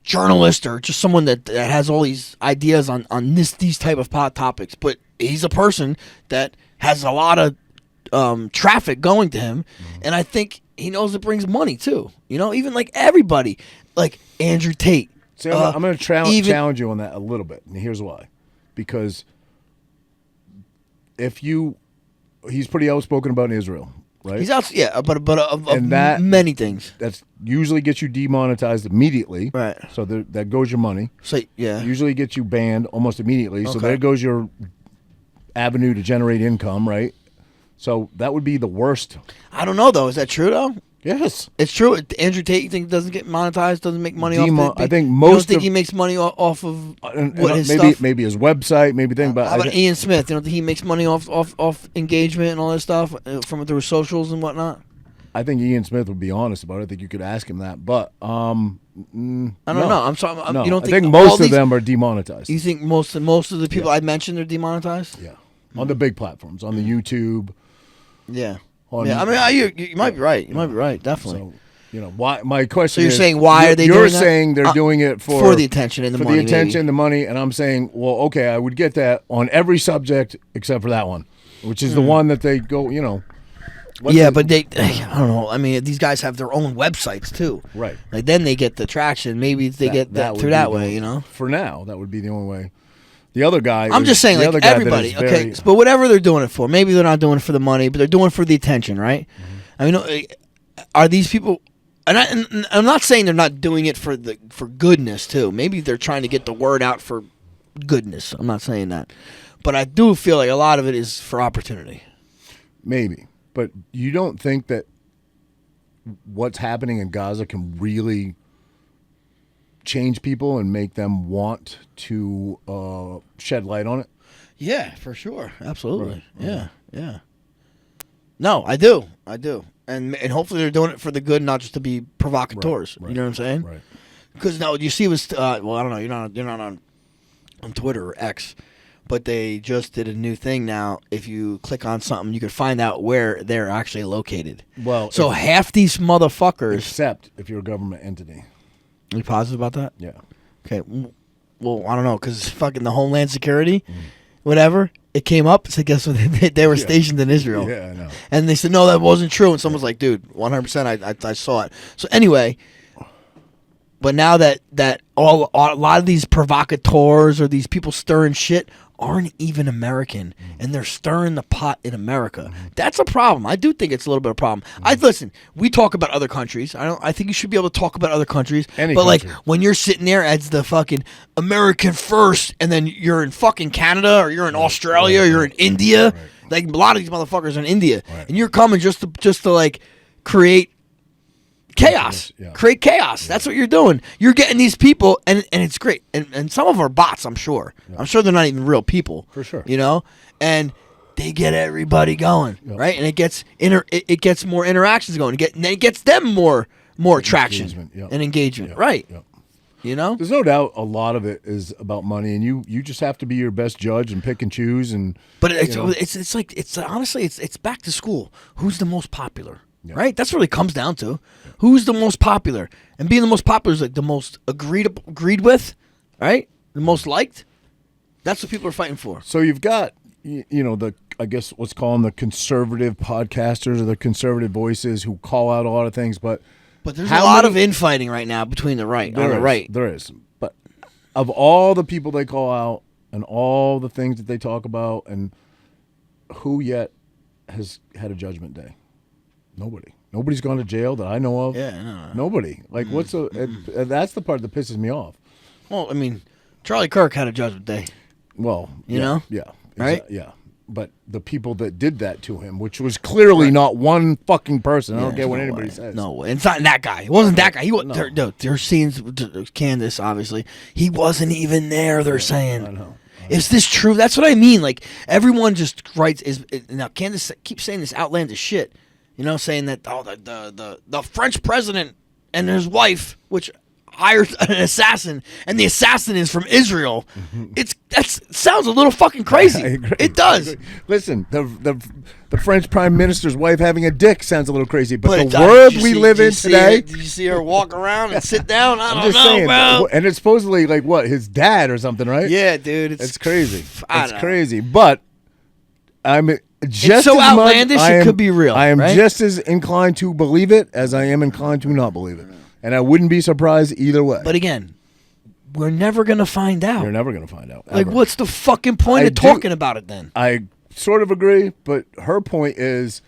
journalist or just someone that has all these ideas on these type of topics. But he's a person that has a lot of traffic going to him, and I think he knows it brings money too. Even like everybody, like Andrew Tate. See, I'm going to challenge you on that a little bit, and here's why. Because he's pretty outspoken about Israel, right? He's out, yeah, but and that, many things. That's usually gets you demonetized immediately, right? So that goes your money. So yeah, usually gets you banned almost immediately. Okay. So there goes your avenue to generate income, right? So that would be the worst. I don't know though. Is that true though? Yes, it's true. Andrew Tate, you think doesn't get monetized, doesn't make money off? I think most. You don't think he makes money off of his stuff? Maybe his website, maybe thing. But how about Ian Smith? You don't think he makes money off engagement and all that stuff from through socials and whatnot? I think Ian Smith would be honest about it. I think you could ask him that, but I don't know. I'm sorry. No, you don't think most of them are demonetized. You think most of the people I mentioned are demonetized? Yeah, on the big platforms, on the YouTube. Yeah. Yeah, I mean, you might be right. You might be right, definitely. So, why? My question. So you're is, saying why are they? You're saying they're doing it for the attention and the money. For the attention, the money, and I'm saying, well, okay, I would get that on every subject except for that one, which is the one that they go, but they, I don't know. I mean, these guys have their own websites too, right? Like then they get the traction. Maybe they get that through that way, For now, that would be the only way. The other guy. I'm just saying, like everybody. Okay, but whatever they're doing it for, maybe they're not doing it for the money, but they're doing it for the attention, right? Mm-hmm. I mean, are these people? And I'm not saying they're not doing it for goodness too. Maybe they're trying to get the word out for goodness. I'm not saying that, but I do feel like a lot of it is for opportunity. Maybe, but you don't think that what's happening in Gaza can really change people and make them want to shed light on it? Yeah, for sure. Absolutely. Right. Yeah. No, I do. And hopefully they're doing it for the good, not just to be provocateurs. Right. You know what I'm saying? Right. Because you see, I don't know. You're not on Twitter or X, but they just did a new thing now. If you click on something, you can find out where they're actually located. Well, so half these motherfuckers, except if you're a government entity. Are you positive about that? Yeah. Okay. Well, I don't know, because fucking the Homeland Security, whatever, it came up. So guess what? They were stationed in Israel. Yeah, I know. And they said, no, that wasn't true. And someone's like, dude, 100%, I saw it. So anyway, but now that a lot of these provocateurs or these people stirring shit aren't even American, and they're stirring the pot in America. That's a problem. I do think it's a little bit of a problem. Listen, we talk about other countries. I think you should be able to talk about other countries. But like when you're sitting there as the fucking American first, and then you're in fucking Canada or you're in Australia or you're in India, like a lot of these motherfuckers are in India, and you're coming just to like create chaos. Create chaos. That's what you're doing. You're getting these people, and it's great. And some of them are bots, I'm sure. I'm sure they're not even real people. For sure. And they get everybody going, right? And it gets more interactions going. And it gets them more traction and engagement, right? There's no doubt a lot of it is about money, and you just have to be your best judge and pick and choose. But honestly it's back to school. Who's the most popular? Yeah. Right? That's what it comes down to. Who's the most popular? And being the most popular is like the most agreed with, right? The most liked. That's what people are fighting for. So you've got, I guess what's called the conservative podcasters or the conservative voices who call out a lot of things, but there's a lot of infighting right now between the right on the right. There is. But of all the people they call out and all the things that they talk about, and who yet has had a judgment day? Nobody. Nobody's gone to jail that I know of. Yeah, no. Nobody. Like, that's the part that pisses me off. Well, I mean, Charlie Kirk had a judgment day. Well, you know? Yeah. Right? Yeah. But the people that did that to him, which was clearly not one fucking person. I don't care what anybody says. No, it's not that guy. It wasn't that guy. He was, there are scenes, Candace, obviously. He wasn't even there, they're saying. I know. Is this true? That's what I mean. Like, everyone just writes. Now, Candace keeps saying this outlandish shit. Saying that the French president and his wife, which hired an assassin, and the assassin is from Israel. That sounds a little fucking crazy. I agree. It does. Listen, the French prime minister's wife having a dick sounds a little crazy, but the world we live in today. Did you see her walk around and sit down? I don't know, saying, bro. And it's supposedly like what, his dad or something, right? Yeah, dude. It's crazy. It's crazy, but just so as much, outlandish, it could be real, I am right? just as inclined to believe it as I am inclined to not believe it. And I wouldn't be surprised either way. But again, we're never going to find out. You're never going to find out. Like, ever. what's the fucking point of talking about it then? I sort of agree, but her point is,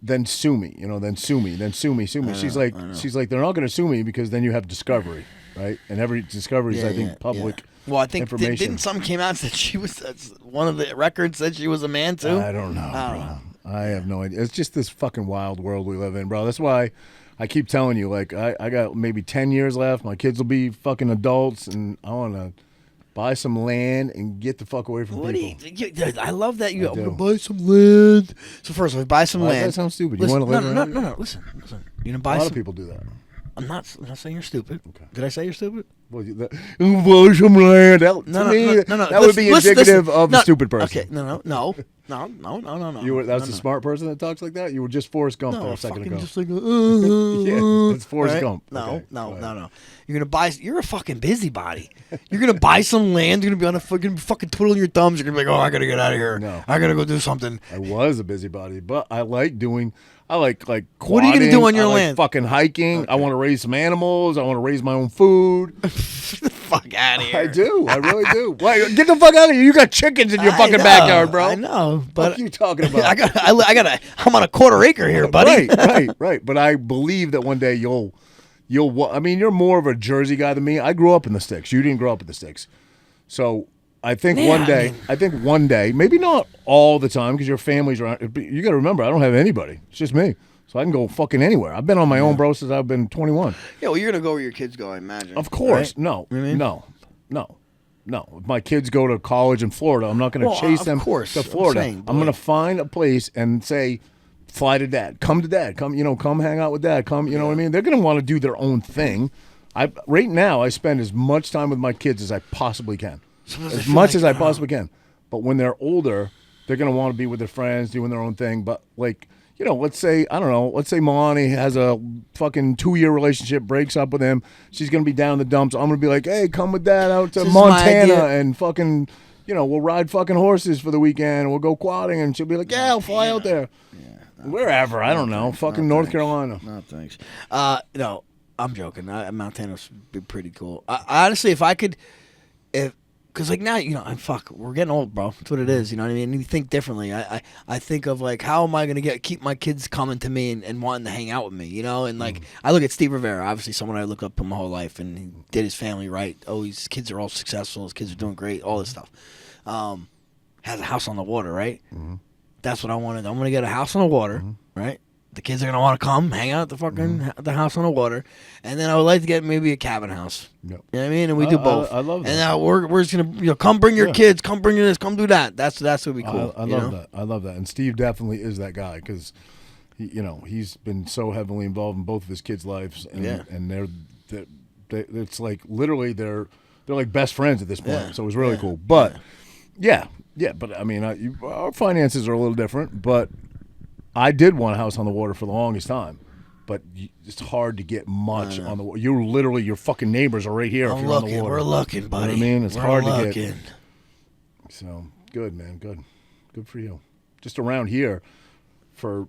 then sue me. Then sue me. She's like, they're not going to sue me because then you have discovery, right? And every discovery is, I think, public. Well, I think information. didn't something came out and said she was one of the records said she was a man too? I don't know. I have no idea. It's just this fucking wild world we live in, bro. That's why I keep telling you, like, I got maybe 10 years left. My kids will be fucking adults, and I want to buy some land and get the fuck away from people. I love that I'm do. gonna buy some land. So first, I buy some Why land. does that sound stupid? Listen, you want to live no. Listen. You're gonna buy A lot some. of people do that. I'm not saying you're stupid. Okay. Did I say you're stupid? Well, buy some land. That would be indicative of a stupid person. Okay, no. That's a smart person that talks like that? You were just Forrest Gump there a second ago. Just like, Yeah, it's Forrest right? Gump. No. Okay, You're a fucking busybody. You're gonna buy some land. You're gonna be on a fucking twiddling your thumbs. You're gonna be like, I gotta get out of here. No. I gotta go do something. I was a busybody, but I like quadding. What are you gonna do on your land? Fucking hiking. Okay. I want to raise some animals. I want to raise my own food. Fuck out of here. I do. I really do. Why, get the fuck out of here. You got chickens in your fucking backyard, bro. I know, but what are you talking about? I'm on a quarter acre here, buddy. Right. But I believe that one day you'll. I mean, you're more of a Jersey guy than me. I grew up in the sticks. You didn't grow up in the sticks, so I think one day, maybe not all the time because your family's around. You got to remember, I don't have anybody. It's just me, so I can go fucking anywhere. I've been on my own, bro, since I've been 21. Yeah, well, you're gonna go where your kids go, I imagine. Of course, right? no. If my kids go to college in Florida, I'm not going to chase them to Florida. I'm going to find a place and say, fly to dad, come hang out with dad, come, you know what I mean? They're going to want to do their own thing. Right now, I spend as much time with my kids as I possibly can, as much as I possibly can. But when they're older, they're going to want to be with their friends, doing their own thing. But let's say Milani has a fucking 2-year relationship, breaks up with him. She's going to be down in the dumps. I'm going to be like, hey, come with dad out to Montana and fucking, we'll ride fucking horses for the weekend. We'll go quadding. And she'll be like, yeah, I'll fly out there. Wherever, I don't know. Fucking North Carolina. No, thanks. No, I'm joking. Montana would be pretty cool. I honestly, if I could, because like now, we're getting old, bro. That's what it is. You know what I mean? You think differently. I think of like, how am I going to keep my kids coming to me and wanting to hang out with me, And like, I look at Steve Rivera, obviously someone I look up to my whole life, and he did his family right. Oh, his kids are all successful. His kids are doing great. All this stuff. Has a house on the water, right? Mm-hmm. That's what I wanted. I'm going to get a house on the water, right? The kids are going to want to come hang out at the fucking the house on the water. And then I would like to get maybe a cabin house. Yep. You know what I mean? And we do both. I love that. And now we're just going to, come bring your kids, come bring this, come do that. That's what would be cool. I love that. I love that. And Steve definitely is that guy because, he's been so heavily involved in both of his kids' lives. And, and it's like literally they're like best friends at this point. Yeah. So it was really cool. But, but I mean, our finances are a little different, but I did want a house on the water for the longest time. But it's hard to get much on the water. Your fucking neighbors are right here if you're on the water. We're looking, buddy. You know what I mean? It's hard to get. So, good, man. Good for you. Just around here, for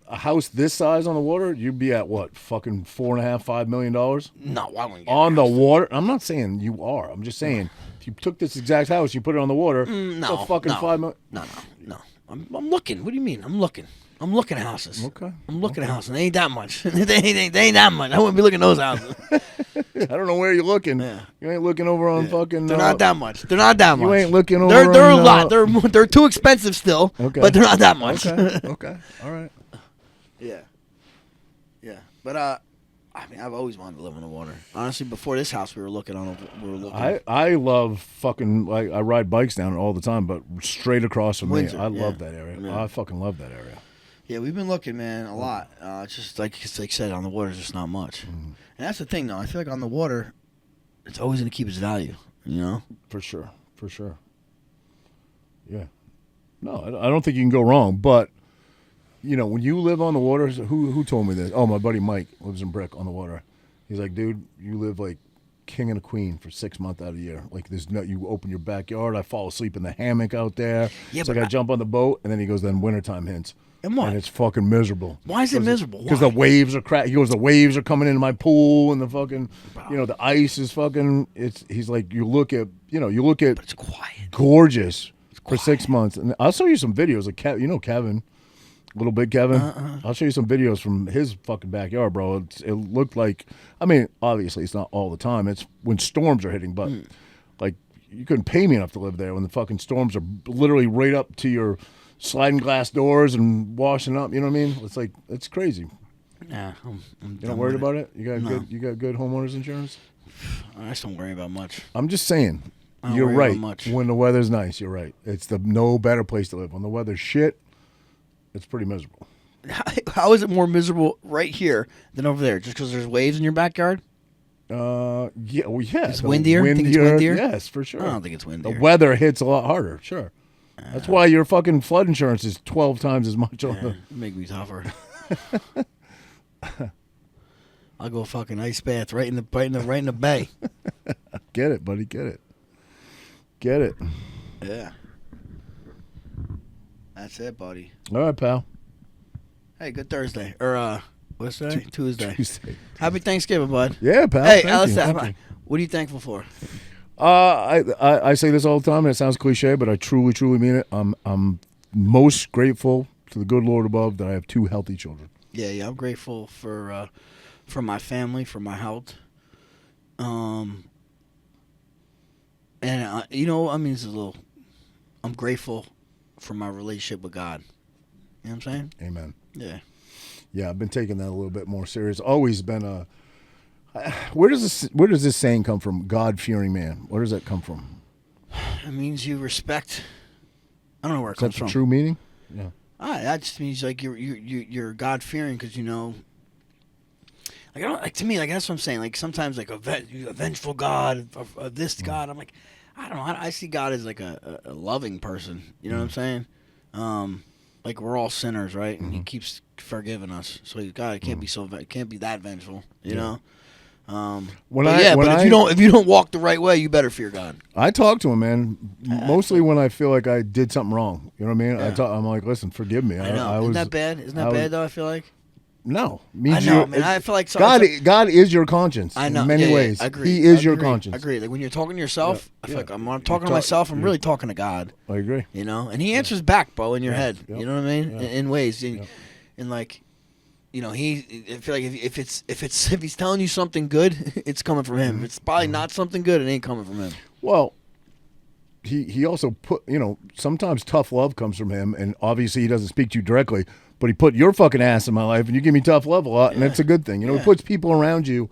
a house this size on the water, you'd be at what? Fucking $4.5 million? No, I wouldn't get on the water? I'm not saying you are. I'm just saying if you took this exact house, you put it on the water, it's fucking $5 million. No. I'm looking. What do you mean? I'm looking at houses. Okay. I'm looking at houses. They ain't that much. they ain't that much. I wouldn't be looking at those houses. I don't know where you're looking. Yeah. You ain't looking over on fucking. They're not that much. You ain't looking over. They're a lot. They're too expensive still. Okay. But they're not that much. Okay. All right. Yeah. But I mean, I've always wanted to live on the water. Honestly, before this house, we were looking. I love fucking, like, I ride bikes down it all the time, but straight across from Windsor, me, I love that area. Yeah. I fucking love that area. Yeah, we've been looking, man, a lot. It's just like I said, on the water, there's just not much. And that's the thing, though. I feel like on the water, it's always going to keep its value. For sure. Yeah. No, I don't think you can go wrong, but. When you live on the water, who told me this? Oh, my buddy Mike lives in Brick on the water. He's like, dude, you live like king and a queen for 6 months out of the year. Like there's no, you open your backyard, I fall asleep in the hammock out there. Yeah, so I gotta jump on the boat, and then he goes, then wintertime hits. And what? And it's fucking miserable. Why is it miserable? Because the waves are He goes, the waves are coming into my pool, and the fucking, the ice is fucking. He's like, you look at, But it's quiet. gorgeous for 6 months. And I'll show you some videos of Kevin, little big Kevin. I'll show you some videos from his fucking backyard, bro. It looked like, I mean, obviously it's not all the time. It's when storms are hitting, but like you couldn't pay me enough to live there when the fucking storms are literally right up to your sliding glass doors and washing up. You know what I mean? It's like, it's crazy. Yeah, I'm You're not worried about it? You got good homeowners insurance? I just don't worry about much. I'm just saying. I don't You're worry right. about much. When the weather's nice, you're right. It's the no better place to live. When the weather's shit, it's pretty miserable. How is it more miserable right here than over there? Just because there's waves in your backyard? Yeah, It's windier? Think it's windier? Yes, for sure. I don't think it's windier. The weather hits a lot harder, sure. That's why your fucking flood insurance is 12 times as much. Make me tougher. I'll go fucking ice bath right in the bay. Get it, buddy. Get it. Yeah. That's it, buddy. All right, pal. Hey, good Thursday. Or what's today? Tuesday. Tuesday. Happy Thanksgiving, bud. Yeah, pal. Hey, Thank you. Alistair, what are you thankful for? I say this all the time, and it sounds cliche, but I truly, truly mean it. I'm most grateful to the good Lord above that I have 2 healthy children. Yeah, I'm grateful for my family, for my health. And this is a little. I'm grateful for my relationship with God. You know what I'm saying? Amen. Yeah. Yeah, I've been taking that a little bit more serious. Always been a. Where does this saying come from? God-fearing man. Where does that come from? It means you respect. I don't know where it Is comes that from. the true meaning? Yeah. That just means like you're God fearing because to me that's what I'm saying. Like sometimes like a vengeful God of this God. I'm like, I don't know. I see God as like a loving person. You know what I'm saying? Like we're all sinners, right? And He keeps forgiving us. So God can't be can't be that vengeful. You know. If you don't walk the right way, you better fear God. I talk to him, man. Mostly when I feel like I did something wrong. You know what I mean? Yeah. I'm like, listen, forgive me. I know. Isn't that bad? Isn't that bad though? I feel like. No, I know, man. I feel like God is your conscience. I know. In many ways, I agree. He is your conscience. I agree. Like when you're talking to yourself, I feel like when I'm talking to myself, I'm really talking to God. I agree. You know, and He answers back, bro, in your head. Yep. You know what I mean? Yeah. In ways, and like, I feel like if He's telling you something good, it's coming from Him. If it's probably not something good, it ain't coming from Him. Well, he also put, sometimes tough love comes from Him, and obviously He doesn't speak to you directly, but He put your fucking ass in my life, and you give me tough love a lot, and that's a good thing. He puts people around you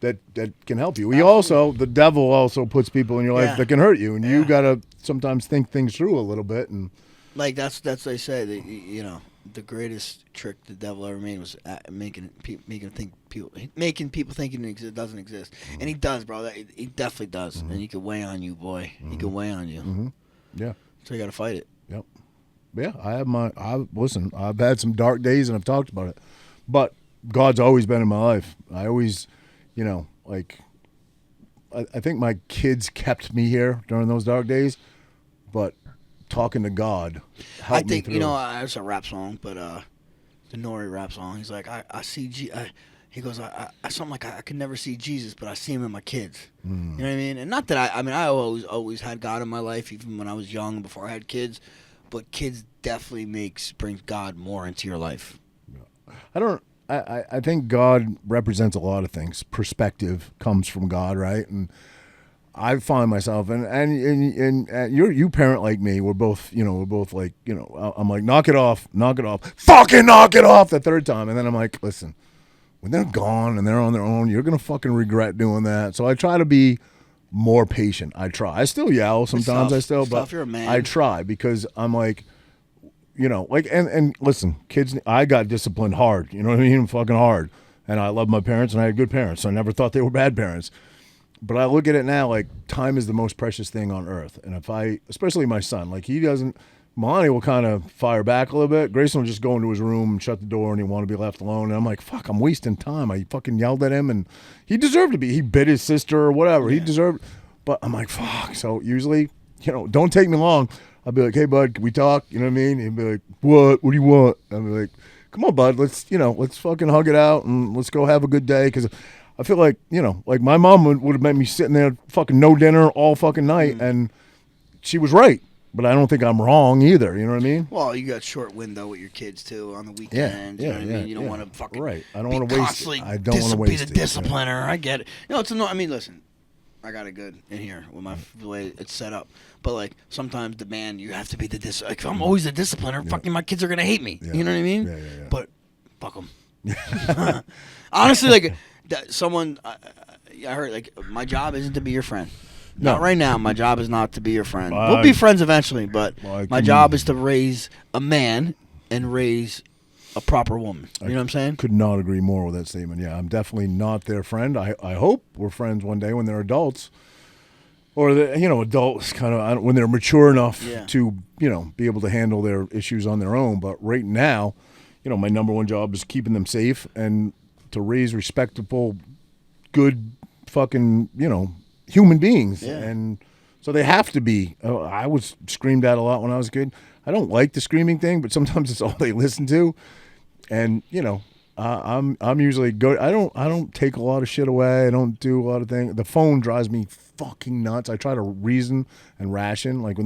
that can help you. The devil also puts people in your life that can hurt you, and you gotta sometimes think things through a little bit. And like that's they say that the greatest trick the devil ever made was making people think it doesn't exist, and he does, bro. He definitely does, and he can weigh on you, boy. He can weigh on you. Yeah. So you got to fight it. Yep. Yeah, I've had some dark days, and I've talked about it, but God's always been in my life. I always, I think my kids kept me here during those dark days, but talking to God helped me through. It's a rap song, but the Nori rap song. He's like, I see he goes, I something like I could never see Jesus, but I see Him in my kids. You know what I mean? And not that I always had God in my life, even when I was young, before I had kids. But kids definitely brings God more into your life. I think God represents a lot of things. Perspective comes from God, right? And I find myself, and you parent like me. We're both like, I'm like, knock it off, fucking knock it off the third time, and then I'm like, listen, when they're gone and they're on their own, you're gonna fucking regret doing that. So I try to be more patient. I still yell sometimes. But you're a man. I try because I'm like, and listen, kids, I got disciplined hard. You know what I mean? Fucking hard. And I love my parents, and I had good parents. So I never thought they were bad parents. But I look at it now like time is the most precious thing on earth. And especially my son, like he doesn't, Monty will kind of fire back a little bit. Grayson will just go into his room and shut the door, and he want to be left alone. And I'm like, fuck, I'm wasting time. I fucking yelled at him, and he deserved to be. He bit his sister or whatever. He deserved. But I'm like, fuck. So usually, don't take me long. I'll be like, hey, bud, can we talk? You know what I mean? He'd be like, what? What do you want? I'll be like, come on, bud. Let's fucking hug it out and let's go have a good day. Because I feel like, like my mom would have made me sitting there fucking no dinner all fucking night. And she was right. But I don't think I'm wrong either. You know what I mean? Well, you got short window with your kids too on the weekend. You know what I mean? You don't want to fucking right. I don't want to waste it. I don't want to waste it. Be the discipliner. I get it. It's I mean, listen, I got it good in here with the way it's set up. But like sometimes the man, you have to be the discipliner. Like, if I'm always the discipliner, fucking my kids are gonna hate me. You know what I mean? Yeah. But fuck them. Honestly, like someone I heard, like my job isn't to be your friend. Not right now. My job is not to be your friend. We'll be friends eventually, but my job is to raise a man and raise a proper woman. You know what I'm saying? Could not agree more with that statement. Yeah, I'm definitely not their friend. I hope we're friends one day when they're adults, or adults kind of when they're mature enough to be able to handle their issues on their own. But right now, my number one job is keeping them safe and to raise respectable, good, fucking human beings. And so they have to be. I was screamed at a lot when I was a kid. I don't like the screaming thing, but sometimes it's all they listen to. And I'm usually good. I don't take a lot of shit away. I don't do a lot of things. The phone drives me fucking nuts. I try to reason and ration. Like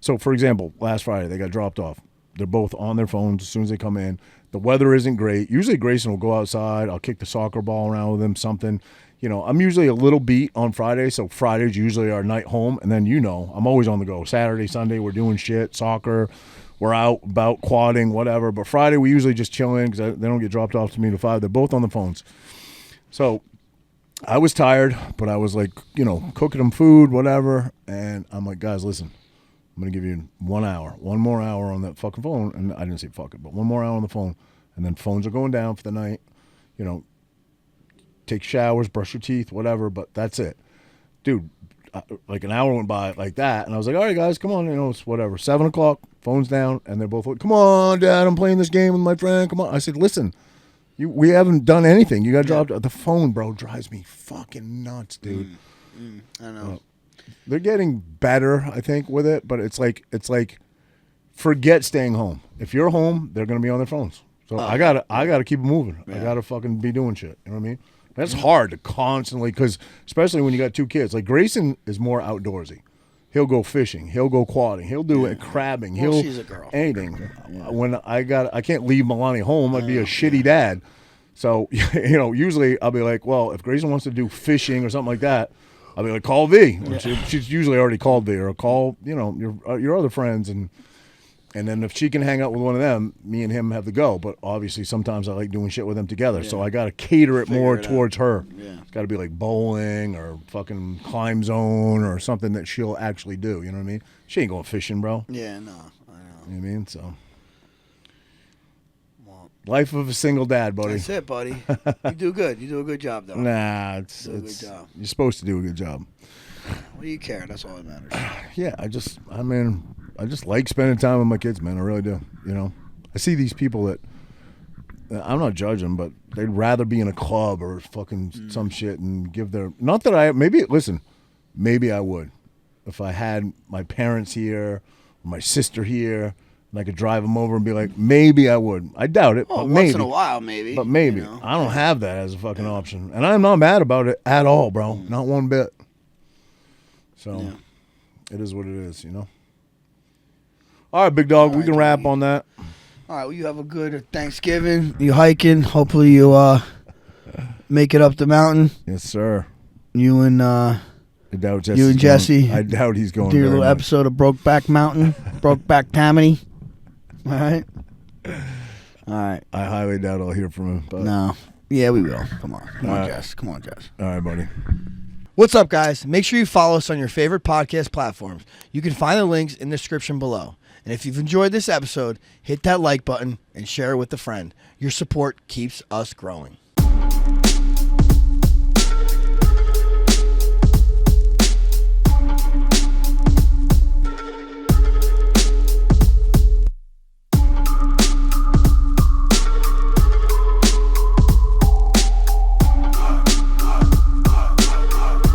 so for example, last Friday they got dropped off. They're both on their phones as soon as they come in. The weather isn't great. Usually Grayson will go outside. I'll kick the soccer ball around with him, something. I'm usually a little beat on Friday, so Friday's usually our night home. And then, I'm always on the go. Saturday, Sunday, we're doing shit, soccer. We're out about quadding, whatever. But Friday, we usually just chill in because they don't get dropped off to me till 5. They're both on the phones. So I was tired, but I was like, cooking them food, whatever. And I'm like, guys, listen, I'm going to give you 1 hour, one more hour on that fucking phone. And I didn't say fuck it, but 1 more hour on the phone. And then phones are going down for the night, take showers, brush your teeth, whatever, but that's it. Dude, like an hour went by like that, and I was like, all right, guys, come on, it's whatever. 7 o'clock, phone's down, and they're both like, come on, Dad, I'm playing this game with my friend, come on. I said, listen, we haven't done anything. You got dropped. The phone, bro, drives me fucking nuts, dude. I know. They're getting better, I think, with it, but it's like forget staying home. If you're home, they're going to be on their phones. So I gotta keep it moving. I gotta fucking be doing shit. You know what I mean? That's hard to constantly, because especially when you got 2 kids. Like Grayson is more outdoorsy. He'll go fishing. He'll go quadding. He'll do it crabbing. Well, she's a girl. Anything. When I can't leave Milani home. I'd be a shitty dad. So usually I'll be like, well, if Grayson wants to do fishing or something like that, I'll be like, call V. She's usually already called V, or call your other friends, and then if she can hang out with one of them, me and him have to go. But obviously sometimes I like doing shit with them together. So I got to cater it more towards her. It's got to be like bowling or fucking climb zone or something that she'll actually do. You know what I mean? She ain't going fishing, bro. Yeah, no, I know. You know what I mean? So life of a single dad, buddy. That's it, buddy. You do good. You do a good job, though. Nah, it's a good job. You're supposed to do a good job. Well, you care. That's all that matters. Yeah, I just like spending time with my kids, man. I really do. I see these people that I'm not judging, but they'd rather be in a club or fucking some shit and give their. Not that maybe I would if I had my parents here, or my sister here, and I could drive them over and be like, maybe I would. I doubt it, but maybe. Once in a while, maybe. But maybe. I don't have that as a fucking option, and I'm not mad about it at all, bro. Not one bit. So, it is what it is, All right, big dog, we can wrap on that. All right, well, you have a good Thanksgiving. You hiking. Hopefully you make it up the mountain. Yes, sir. You and Jesse. I doubt he's going. Do your little episode of Brokeback Mountain, Brokeback Tammany. All right. All right. I highly doubt I'll hear from him. But. No. Yeah, we will. Come on, Jess. Come on, Jess. All right, buddy. What's up, guys? Make sure you follow us on your favorite podcast platforms. You can find the links in the description below. And if you've enjoyed this episode, hit that like button and share it with a friend. Your support keeps us growing.